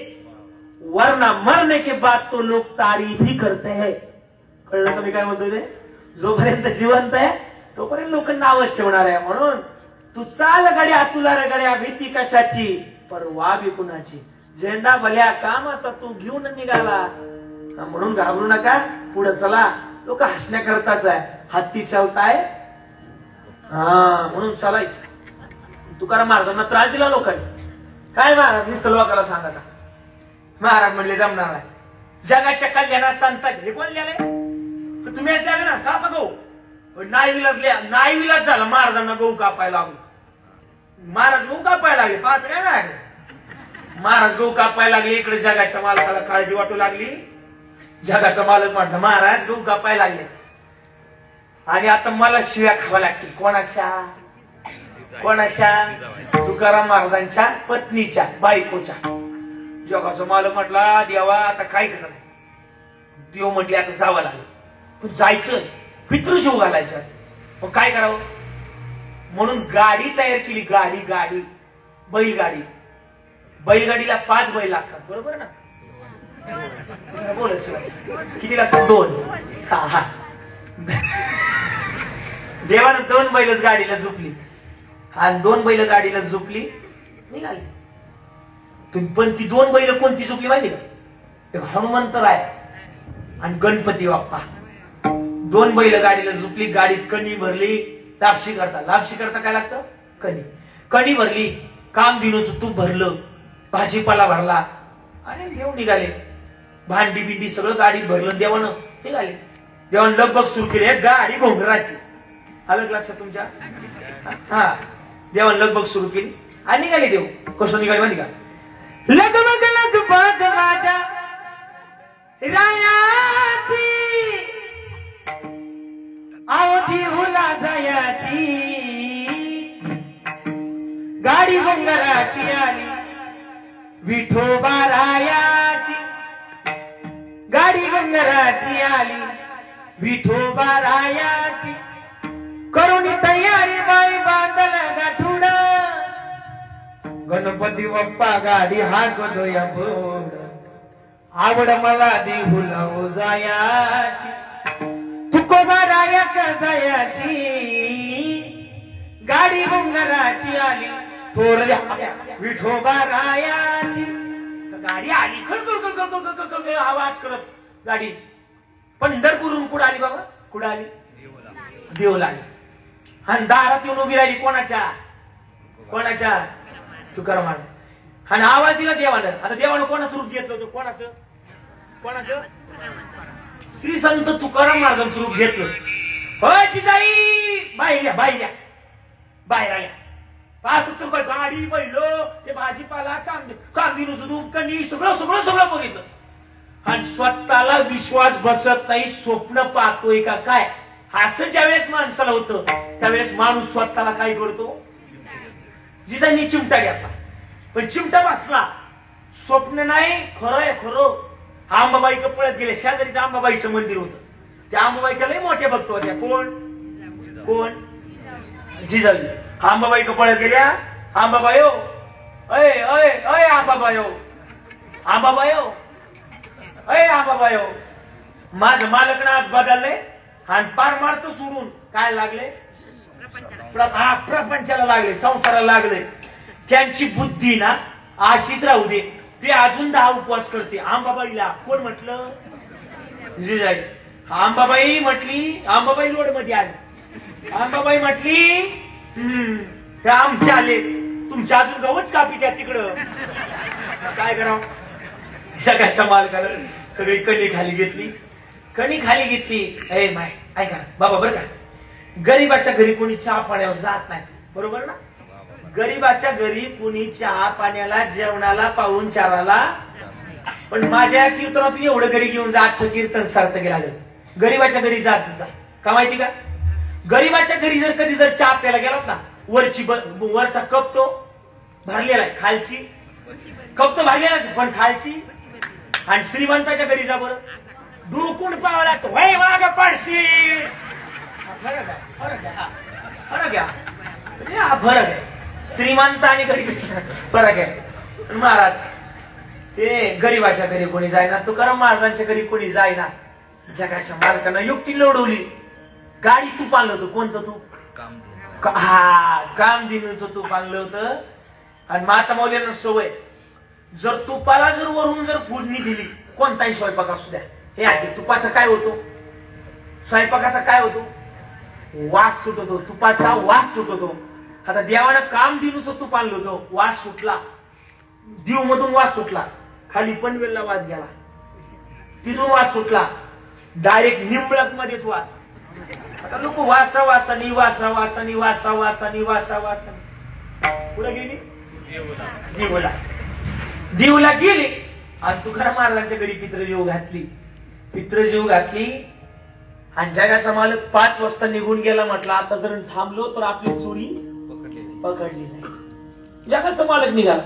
वरना मरने के बाद तो लोग तारीफ ही करते हैं कळलं का मी काय म्हणतो ते जोपर्यंत जिवंत आहे तोपर्यंत लोक नावच ठेवणार आहे म्हणून तू चाल गड्या तुला रे गड्या भीती कशाची परवा बी कुणाची झेंडा भल्या कामाचा तू घेऊन निघाला म्हणून घाबरू नका पुढे चला लोक हसण्याकरताच आहे हत्ती चालताय म्हणून चालायचं तुकाराम महाराजांना त्रास दिला लोकांनी काय महाराज नुसतं लोकांना सांगा महाराज म्हणले जमणार नाही जगाच्या कल्याणात सांगतात हे कोण लिहाले तुम्ही असल्या ना का बघू नाईविलाच झाला महाराजांना गहू कापायला लागलो महाराज गहू कापायला लागले पाच काय लागले महाराज गहू कापायला लागले इकडे जगाच्या मालकाला काळजी वाटू लागली जगाचा मालक म्हटलं महाराज गहू कापायला लागले आणि आता मला शिव्या खाव्या लागतील. कोणाच्या? तुकाराम महाराजांच्या पत्नीच्या, बायकोच्या. जगाचा मालक म्हटला देवा आता काय करणार. देव म्हटले आता जावं लागेल, पण जायचं पितृजीव घालायचं. मग काय करावं म्हणून गाडी तयार केली. गाडी बैलगाडीला 5 बैल लागतात, बरोबर ना? बोलायचं किती लागतात? 2. हा देवानं 2 बैलच गाडीला झोपली आणि 2 बैल गाडीला झोपली निघाली. पण ती 2 बैल कोणती झोपली माहिती का? एक हनुमंतराय आणि गणपती बाप्पा. 2 बैल गाडीला झोपली. गाडीत कणी भरली. लापशी करता काय लागतं? कणी भरली. काम दिनोचं तूप भरलं, भाजीपाला भरला आणि घेऊन निघाले. भांडी बिंडी सगळं गाडीत भरलं. देवानं निघाले. देवानं लगबग सुरू केली. गाडी घोंगराची. आलं लक्षात तुमच्या? हा, देवानं लगबग सुरू केली आणि निघाले. देव कसं निघाले माहिती का? लगबग माझ्या रायाची आवधी हुला जायाची. गाडी घोंगराची आली विठोबा रायाची. गाडी घोंगराची आली विठोबा रायाची. करून तयारी बाई बांधल गाठुड. गणपती बाप्पा गाडी हाकतो या बोड. आवड मला देहुला जायाची. तुकोबा राया जायाची. गाडी घोंगराची आली थोरल्या विठोबा रायाची. गाडी आली खडखड आवाज करत गाडी पंढरपूरहून कुठं आली बाबा? कुठं आली? देवला आली. आणि दारात येऊन उभी राहिली. कोणाच्या? तुकाराम महाराज. आणि आवाज दिला देवानं. आता देवानं कोणाचं रूप घेतलं होतं? कोणाचं? श्री संत तुकाराम महाराजांचं रूप घेतलं. होय जिजाई बाहेर आल्या. गाडी बैल ते भाजीपाला कांदी नुसतं कणी सगळं बघितलं. आणि स्वतःला विश्वास बसत नाही. स्वप्न पाहतोय का काय? असं ज्यावेळेस माणसाला होतं त्यावेळेस माणूस स्वतःला काय करतो? जिजांनी चिमटा घेतला, पण चिमटा बसला. स्वप्न नाही, खरं. आंबाबाई पळत गेले. शेजारीचं आंबाबाईचं मंदिर होतं. त्या आंबाबाईच्या लय मोठ्या भक्त होत्या. कोण? जिजाई. आंबाबाई पळत गेल्या. आंबाबायो, अय आंबाबायो, माझं मालक आज बदलले आणि पार मारतो सोडून काय लागले? प्रपंचाला लागले, संसाराला लागले. त्यांची बुद्धी ना अशीच राहू दे. ते अजून 10 उपवास करते. आंबाबाईला कोण म्हटलं? जिजाई. आंबाबाई म्हटली. आंबाबाई लोड मध्ये आली. आंबाबाई म्हटली हे आमचे आले, तुमच्या अजून गवच कापी त्या तिकडं. काय करावं? जगाच्या मालकाला सगळी कणी खाली घेतली. ए माय ऐका बाबा, बरं का, गरीबाच्या घरी कोणी चहा पाण्यावर जात नाही, बरोबर ना? गरीबाच्या घरी कोणी चहा पाण्याला, जेवणाला, पाहुणचाराला. पण माझ्या कीर्तनातून एवढं घरी घेऊन जा, आजचं कीर्तन सार्थक लागेल. गरीबाच्या घरी जात जा. का माहिती का? गरीबाच्या घरी कधी चहा प्यायला गेलात ना, वरचा कप तो भरलेला आहे, खालची कप तो भरलेलाच पण खालची. आणि श्रीमंताच्या घरी जा बरं, डुळकून पाहावं लागतं. वय वाग पडशी. फरक आहे. श्रीमंत आणि गरीब फरक आहे. महाराज ते गरीबाच्या घरी कोणी जायना, तुकाराम महाराजांच्या घरी कोणी जायना. जगाच्या मालकानं युक्ती लढवली. गाडी तूप आणलं होतं. कोणतं तूप? कामधेनूचं तूप आणलं होतं. आणि माता मौल्यांना सवय, जर तुपाला वरून फोडणी दिली, कोणताही स्वयंपाक असू द्या, हे आजी तुपाचा काय होतो? स्वयंपाकाचा काय होतो? वास सुटतो. तुपाचा वास सुटतो. आता देवानं कामधेनूचं तूप आणलं होतं. वास सुटला. दीव मधून वास सुटला. खाली पनवेलला वास गेला. तिथून वास सुटला. डायरेक्ट निंबळक मध्येच वास. आता लोक वासावासानी पुढे गेली देवला गेले. आणि तुकाराम महाराजांच्या घरी पितृजीव घातली. आणि जगाचा मालक 5 वाजता निघून गेला. म्हटलं आता जर थांबलो तर आपली चोरी पकडली जाईल. जगाचा मालक निघाला.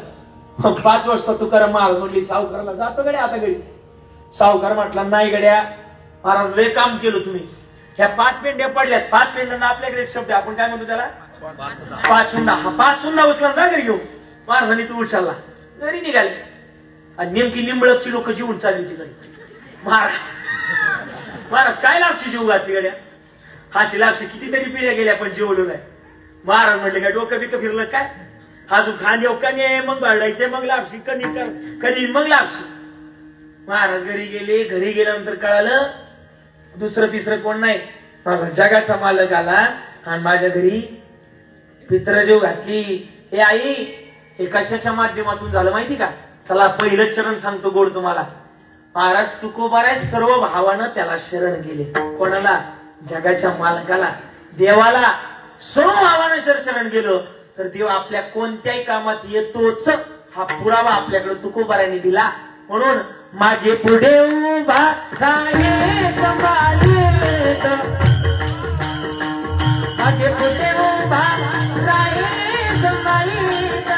5 वाजता तुकाराम महाराज म्हटली सावकाराला जातो गड्या आता घरी. सावकार म्हटला नाही गड्या महाराज लय काम केलं तुम्ही. ह्या 5 पेंड्या पडल्यात. 5 पेंड्यांना आपल्याकडे एक शब्द आपण काय म्हणतो त्याला 5 हुंडा. हा 5 हुंडा उचला जा घरी घेऊ. महाराजांनी तू उचलला घरी निघाले. आणि नेमकी निंबळकची लोक जीवन चालली होती घरी. महाराज काय लापशी जीव घातली गड्या. हाशी लापशी कितीतरी पिढ्या गेल्या पण जेवलो नाही. महाराज म्हटले काय डोकं बिकं फिरलं काय. अजून खांदेव कणी मग भाडायचे मग लापशी कधी मग लापशी. महाराज घरी गेले. घरी गेल्यानंतर कळालं दुसरं तिसरं कोण नाही माझा जगाचा मालक आला आणि माझ्या घरी पितृजीव घातली. हे आई हे कशाच्या माध्यमातून झालं माहिती का. चला पहिलं चरण सांगतो गोड तुम्हाला. महाराज तुकोबाराय सर्व भावानं त्याला शरण गेले. कोणाला जगाच्या मालकाला देवाला सर्व भावानं शरण गेलं तर देव आपल्या कोणत्याही कामात येतोच हा पुरावा आपल्याकडे तुकोबाराने दिला. म्हणून मागे पुढे उभा राये संभाळीत. मागे पुढे उभा राये संभाळीत.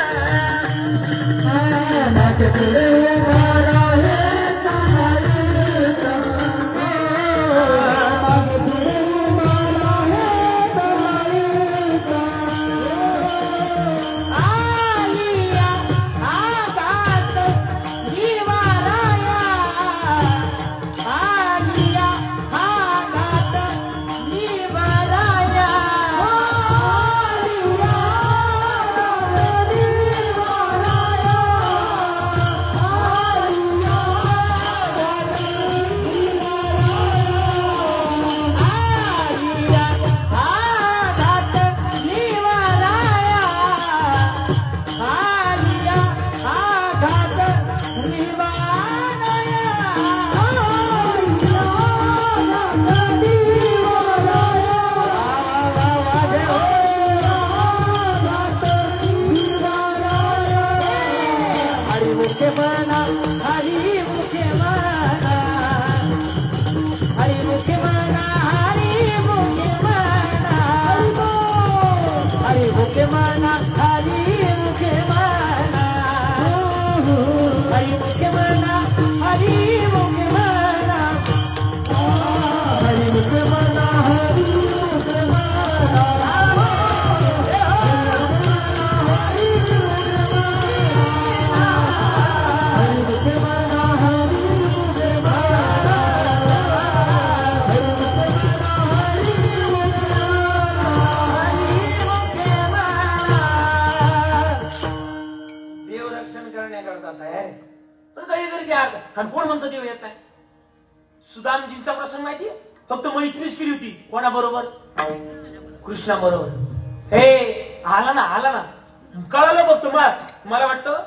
मागे पुढे उभा राये संभाळीत. मागे पुढे उभा राये संभाळीत. आलिया आगात निवाराया. आलिया आगात निवाराया. आलिया आगात निवाराया. आलिया आगात निवाराया. आलिया आगात निवाराया. हरी मुखे मना हरी मुखे मना. हरी मुखे मना हरी मुखे मना. हरी मुखे मना हरी मुखे मना. हरी मुखे मना हरी मुखे मना. हरी मुखे मना हरी मुखे देव रक्षण करण्याकरता तयार आहे. पण कधी कधी ते आणि कोण म्हणतो देव येत नाही. सुदामजींचा प्रसंग माहितीये. फक्त मैत्रीच केली होती कोणाबरोबर कृष्णा बरोबर. हे आला ना कळालं बघ तुम्हाला. मला वाटतं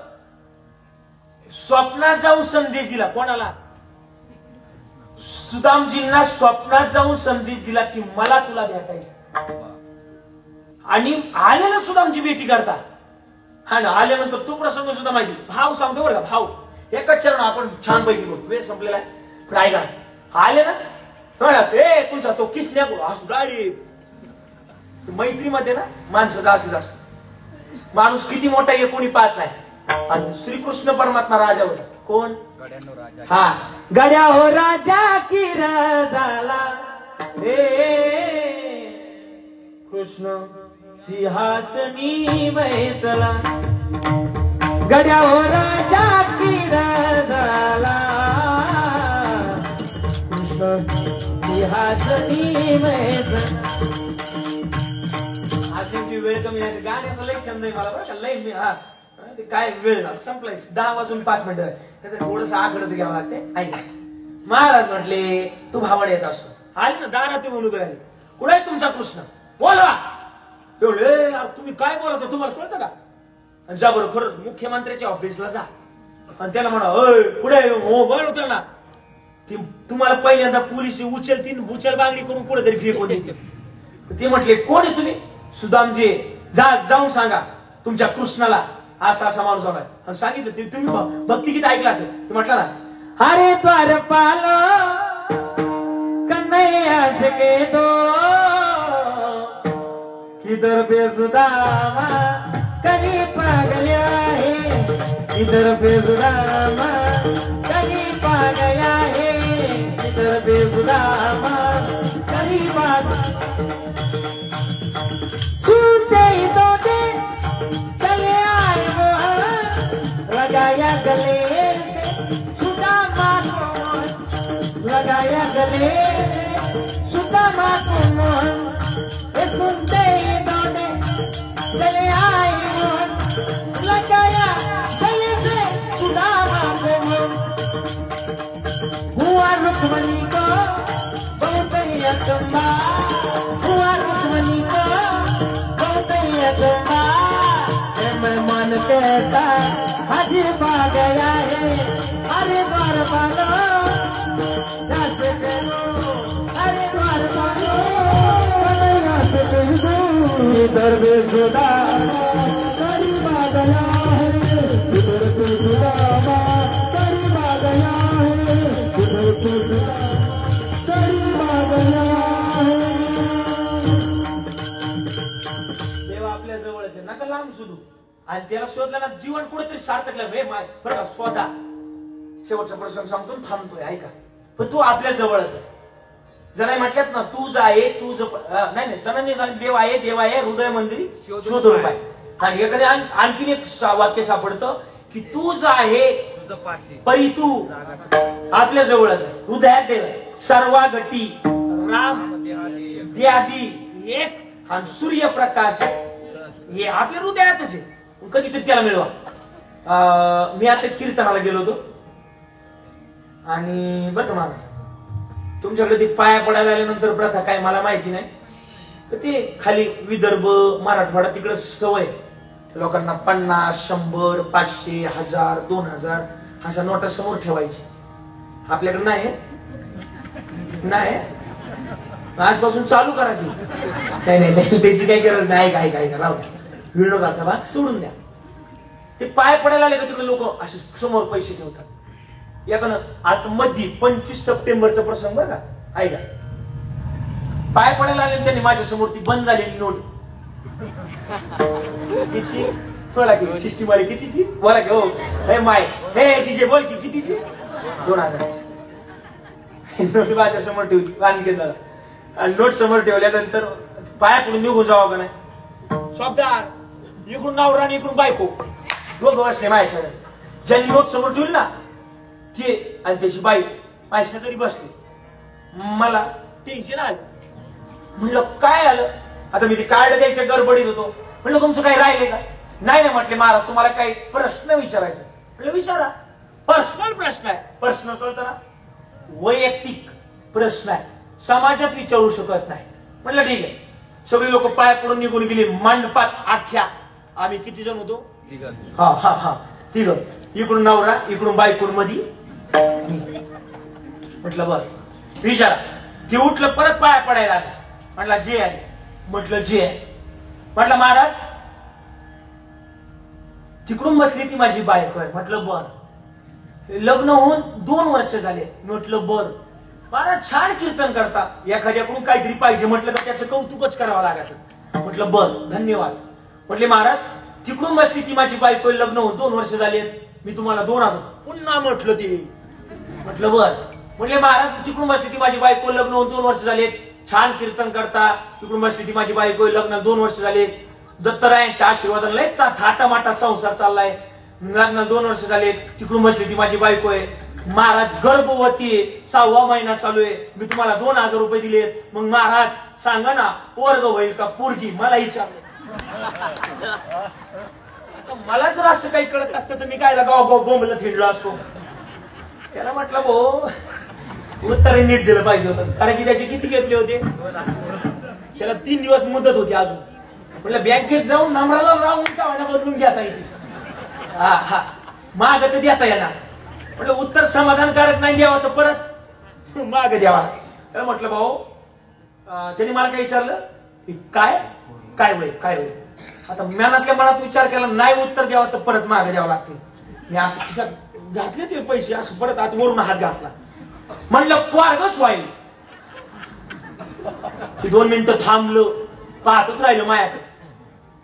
स्वप्नात जाऊन संदेश दिला. कोणाला सुदामजींना स्वप्नात जाऊन संदेश दिला की मला तुला भेटायचं. आणि आले ना सुदामची भेटी करता. आणि आल्यानंतर तो प्रसंग सुद्धा माहिती. भाव सांगतो बरं का. भाव एकच चरण आपण छान पैकी बघ. वेळ संपलेला आहे. ऐका आले ना तुमचा तो किसण्या गाडी. मैत्रीमध्ये ना माणसाचं असंच असतं. माणूस किती मोठा आहे कोणी पाहत नाही. आणि श्रीकृष्ण परमात्मा राजा होता. कोण हा गड्या हो राजा किर झाला. कृष्ण सिंहासनी बैसला. गड्या हो राजा किर झाला. कृष्ण सिंहासनी बैसला. असे वेळ कमी नाही. गाण्याचा लय छंद आहे मला बरं का. लय हा काय वेळ संपलाय. 10 वाजून 5 मिनिटं. त्याचं थोडस आकडत घ्यावं लागते. ऐका महाराज म्हटले तू भावड येत असतो. आली ना दारात येऊन उभे राहिले. कुठे आहे तुमचा कृष्ण बोलवा. तेवढे तुम्ही काय बोलत तुम्हाला कळतं का. जा बरं खरंच मुख्यमंत्र्याच्या ऑफिसला जा आणि त्याला म्हणा कुठे हो बोल त्याला. तुम्हाला पहिल्यांदा पोलीस उचल बांगडी करून कुठेतरी फेकून देते. ते म्हटले कोण आहे तुम्ही. सुदामजी जाऊन सांगा तुमच्या कृष्णाला असा माणूस आलाय. आणि सांगितलं तुम्ही भक्ती गीत ऐकलं असेल. ते म्हटलं ना हरे द्वारपाल कन्हैया के दो किधर बेसुदामा कहीं पागल है किधर बेसुदामा कहीं पागल है किधर बेसुदामा कहीं पागल छूटे ही तो दे चले आए वो लगाया गले सुदामा को लगाया गले सुदामा को मोहन सुनते ही तो दे चले आए वो लगाया गले से सुदामा को मोहन हुआ रुक्मणी को बहुत ही अचंभा हुआ रुक्मणी को बहुत ही अचंभा मैं मन कहता हज पा गया है अरे द्वार पालो दस करो अरे द्वार पालो इधर बेसुदा करी पा गया है इधर बेसुदा करी पा गया है इधर बेसुदा करी पा गया है देव आपल्या जवळच आहे नका लांब सुधू आणि त्याला शोधला ना जीवन कुठेतरी सार्थक लागलं माय बरं का स्वतः शेवटचा प्रसंग सांगतो थांबतोय ऐका पण तू आपल्या जवळच आहे जरा म्हटल्यात ना तूच आहे तूच नाही नाही जणांनी सांगितलं देव आहे हृदय मंदिरी शोधून पाय आणि एखाद्या आणखीन एक वाक्य सापडतं की तूच आहे परी तू आपल्या जवळच आहे हृदयात देव आहे सर्वा गटी राम द्यादी एक आणि सूर्यप्रकाश हे आपल्या हृदयातच आहे कधीतरी त्याला मिळवा मी आता कीर्तनाला गेलो होतो आणि बरं का महाराज तुमच्याकडे ती पाया पडायला आल्यानंतर प्रथा काय मला माहिती नाही तर ते खाली विदर्भ मराठवाडा तिकडे सवय लोकांना 50, 100, 500, 1000, 2000 अशा नोटा समोर ठेवायची आपल्याकडे नाही आजपासून चालू करा की नाही त्याची काही गरज नाही काय राहू द्या विनोदाचा भाग सोडून द्या ते पाय पडायला आले का तिकडे लोक असे समोर पैसे ठेवतात याकडं आतमध्ये 25 सप्टेंबरचा प्रसंग बरं का ऐका पाय पडायला आले त्यांनी माझ्या समोर ती बंद झालेली नोट कितीची बोला की सिस्टीम वाली कितीची बोला की हो हे माय हे जिजे बोल की कितीची 2000 नोट माझ्या समोर ठेवली पाणी घेतला आणि नोट समोर ठेवल्यानंतर पाया पडून निघून जावं का नाही शब्दार इकडून नवरा आणि इकडून बायको दोघं बसले माझ्या ज्यांनी नोट समोर ठेवली ना ते आणि त्याची बाई माझ्या तरी बसली मला टेन्शन आलं म्हणलं काय आलं आता मी ते कार्ड द्यायच्या गडबडीत होतो म्हणलं तुमचं काही राहिले का नाही म्हटले महाराज तुम्हाला काही प्रश्न विचारायचा म्हणलं विचारा पर्सनल प्रश्न आहे पर्सनल कळतं ना वैयक्तिक प्रश्न आहे समाजात विचारू शकत नाही म्हणलं ठीक आहे सगळी लोक पाय पडून निघून गेली मंडपात आख्या आम्ही किती जण होतो हा तिघ इकडून नवरा इकडून बायकोन मधी म्हटलं बर विचारा ते उठलं परत पाया पडायला आला म्हटलं जे आहे म्हटलं जे आहे म्हटलं महाराज तिकडून बसली ती माझी बायको आहे म्हटलं बर लग्न होऊन 2 वर्ष झाले म्हटलं बर महाराज छान कीर्तन करता एखाद्याकडून काहीतरी पाहिजे म्हटलं तर त्याचं कौतुकच करावं लागत म्हटलं बर धन्यवाद म्हटले महाराज तिकडून बसली ती माझी बायको लग्न होऊन 2 वर्ष झाले मी तुम्हाला 2000 पुन्हा म्हटलं ते म्हटलं बर म्हटले महाराज तिकडून बसली ती माझी बायको लग्न होऊन 2 वर्ष झाले छान कीर्तन करता तिकडून बसली ती माझी बायको लग्न 2 वर्ष झाले दत्तरायांच्या आशीर्वादाने लय थाटामाटा संसार चाललाय लग्न 2 वर्ष झाले तिकडून बसली ती माझी बायको आहे महाराज गर्भवती आहे 6वा महिना चालू आहे मी तुम्हाला 2000 रुपये दिले मग महाराज सांगा ना पोरग होईल का पोरगी मला विचारलं मला जर असं काही कळत असतं तर मी काय गाव बोंबला थिंडलो असतो त्याला म्हटलं भो उत्तर नीट दिलं पाहिजे होतं कारण की त्याचे किती घेतले होते त्याला 3 दिवस मुदत होती अजून म्हटलं बँकेत जाऊन नम्राला राहून का वाटा बदलून घेता येते हा माग तर देता येणार म्हटलं उत्तर समाधानकारक नाही द्यावं तर परत माग द्यावा त्याला म्हटलं भाऊ त्यांनी मला काय विचारलं काय होईल आता मनातल्या मनात विचार केला नाही उत्तर द्यावं तर परत मागे द्यावं लागते मी असं खिशात घातले ते पैसे असं परत आत वरून हात घातला म्हणलं पोरगच व्हाईल ती 2 मिनिटं थांबलो, पाहतच राहिलो मायाकडे.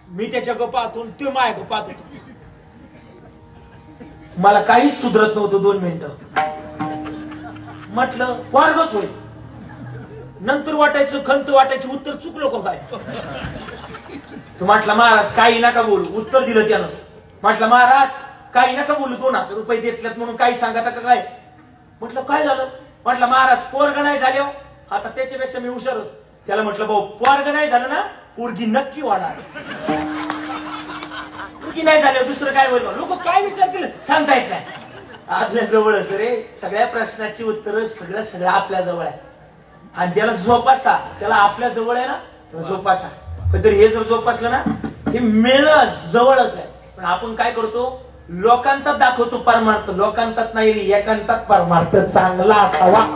मी त्याच्याकडे पाहतो, ते मायाकडे पाहतो. मला काहीच सुधरत नव्हतं 2 मिनिटं. म्हटलं वारगच होईल. नंतर वाटायचं, खंत वाटायची, उत्तर चुकलो का काय. तू म्हटलं महाराज काही नका बोलू. उत्तर दिलं त्यानं. म्हटलं महाराज काही नका बोलू, 2000 रुपये देतल्यात म्हणून काही सांगा का काय. म्हटलं काय झालं. म्हटलं महाराज पोरग नाही झाले. आता त्याच्यापेक्षा मी हुशार होतो. त्याला म्हटलं भाऊ पोरग नाही झालं ना, पोरगी नक्की वाढणार. पोरगी नाही झाल्यावर दुसरं काय बोललो. लोक काय विचार केलं सांगता येत नाही. आपल्या जवळच रे सगळ्या प्रश्नाची उत्तर सगळं आपल्या जवळ आहे. आणि त्याला जोपासा, त्याला आपल्या जवळ आहे ना, त्याला जोपासा. पण तरी हे जर जोपासलं ना, हे मिळणं जवळच आहे. पण आपण काय करतो, लोकांतात दाखवतो परमार्थ. लोकांतात नाही रे, एकांतात परमार्थ चांगला असावा.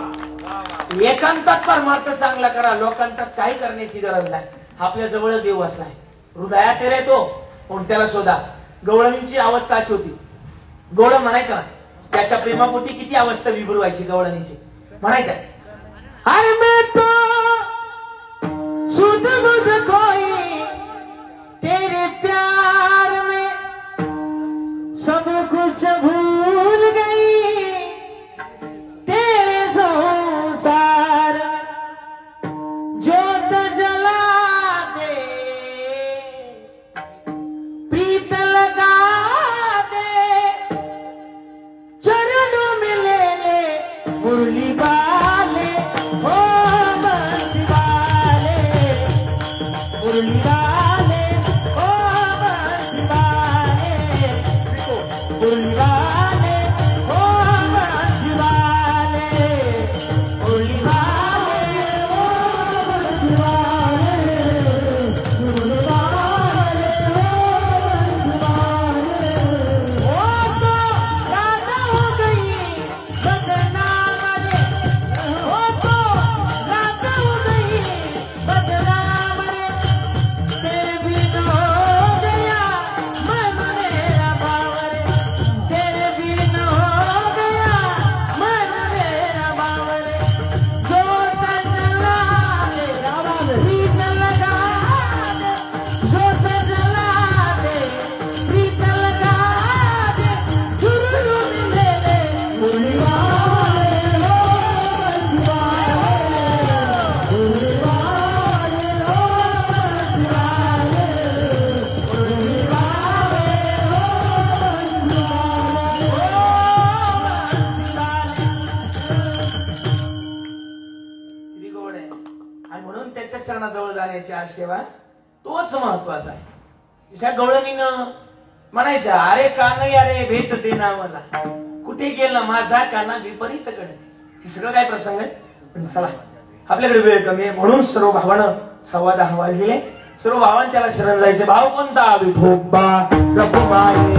एकांतात परमार्थ चांगला करा. लोकांतात काही करण्याची गरज नाही. आपल्या जवळच देव असलाय. हृदयात रे तो पण त्याला शोधा. गवळणीची अवस्था अशी होती. गवळण म्हणायचा त्याच्या प्रेमापोटी किती अवस्था विभूर व्हायची गवळणीची. म्हणायचा अरे मैं तो सुध बुध कोई तेरे प्यार में सब कुछ भूल गई. तेरे संसार जोत जला दे, प्रीत लगा दे, चरणों में ले ले मुरली वाले, ओ बंसी वाले, मुरली वाले, ओ बंसी वाले, मुरली वाले, ओ बंसी वाले, मुरली वाले, ओ बंसी वाले, मुरली वाले, ओ बंसी वाले. ओ तो राधा हो गई बदनाम रे, ओ तो राधा हो गई बदनाम रे. तेरे बिन हो गया मन मेरा बावर, तेरे बिन हो गया मन मेरा बावर. जोत जला दे, प्रीत लगा दे, जोत जला दे, प्रीत लगा दे, झुरझुर ले ले मुरली वाले, ओ बंसी वाले, मुरली वाले, ओ बंसी वाले, मुरली वाले, ओ बंसी वाले. किती गोड आहे. आणि म्हणून त्याच्या चरणाजवळ जाण्याची आश ठेवा. तोच महत्वाचा आहे. त्या गवळणीनं म्हणायच्या अरे कानई अरे भेट दे ना मला, कुठे गेला माझा काना विपरीत कडे. हे सगळं काय प्रसंग आहे. पण चला आपल्याकडे वेळ कमी आहे म्हणून सर्व भावानं 10:15 वाजले. सर्व भावानं त्याला शरण जायचे. भाव कोणता विठोबा रघुमाई.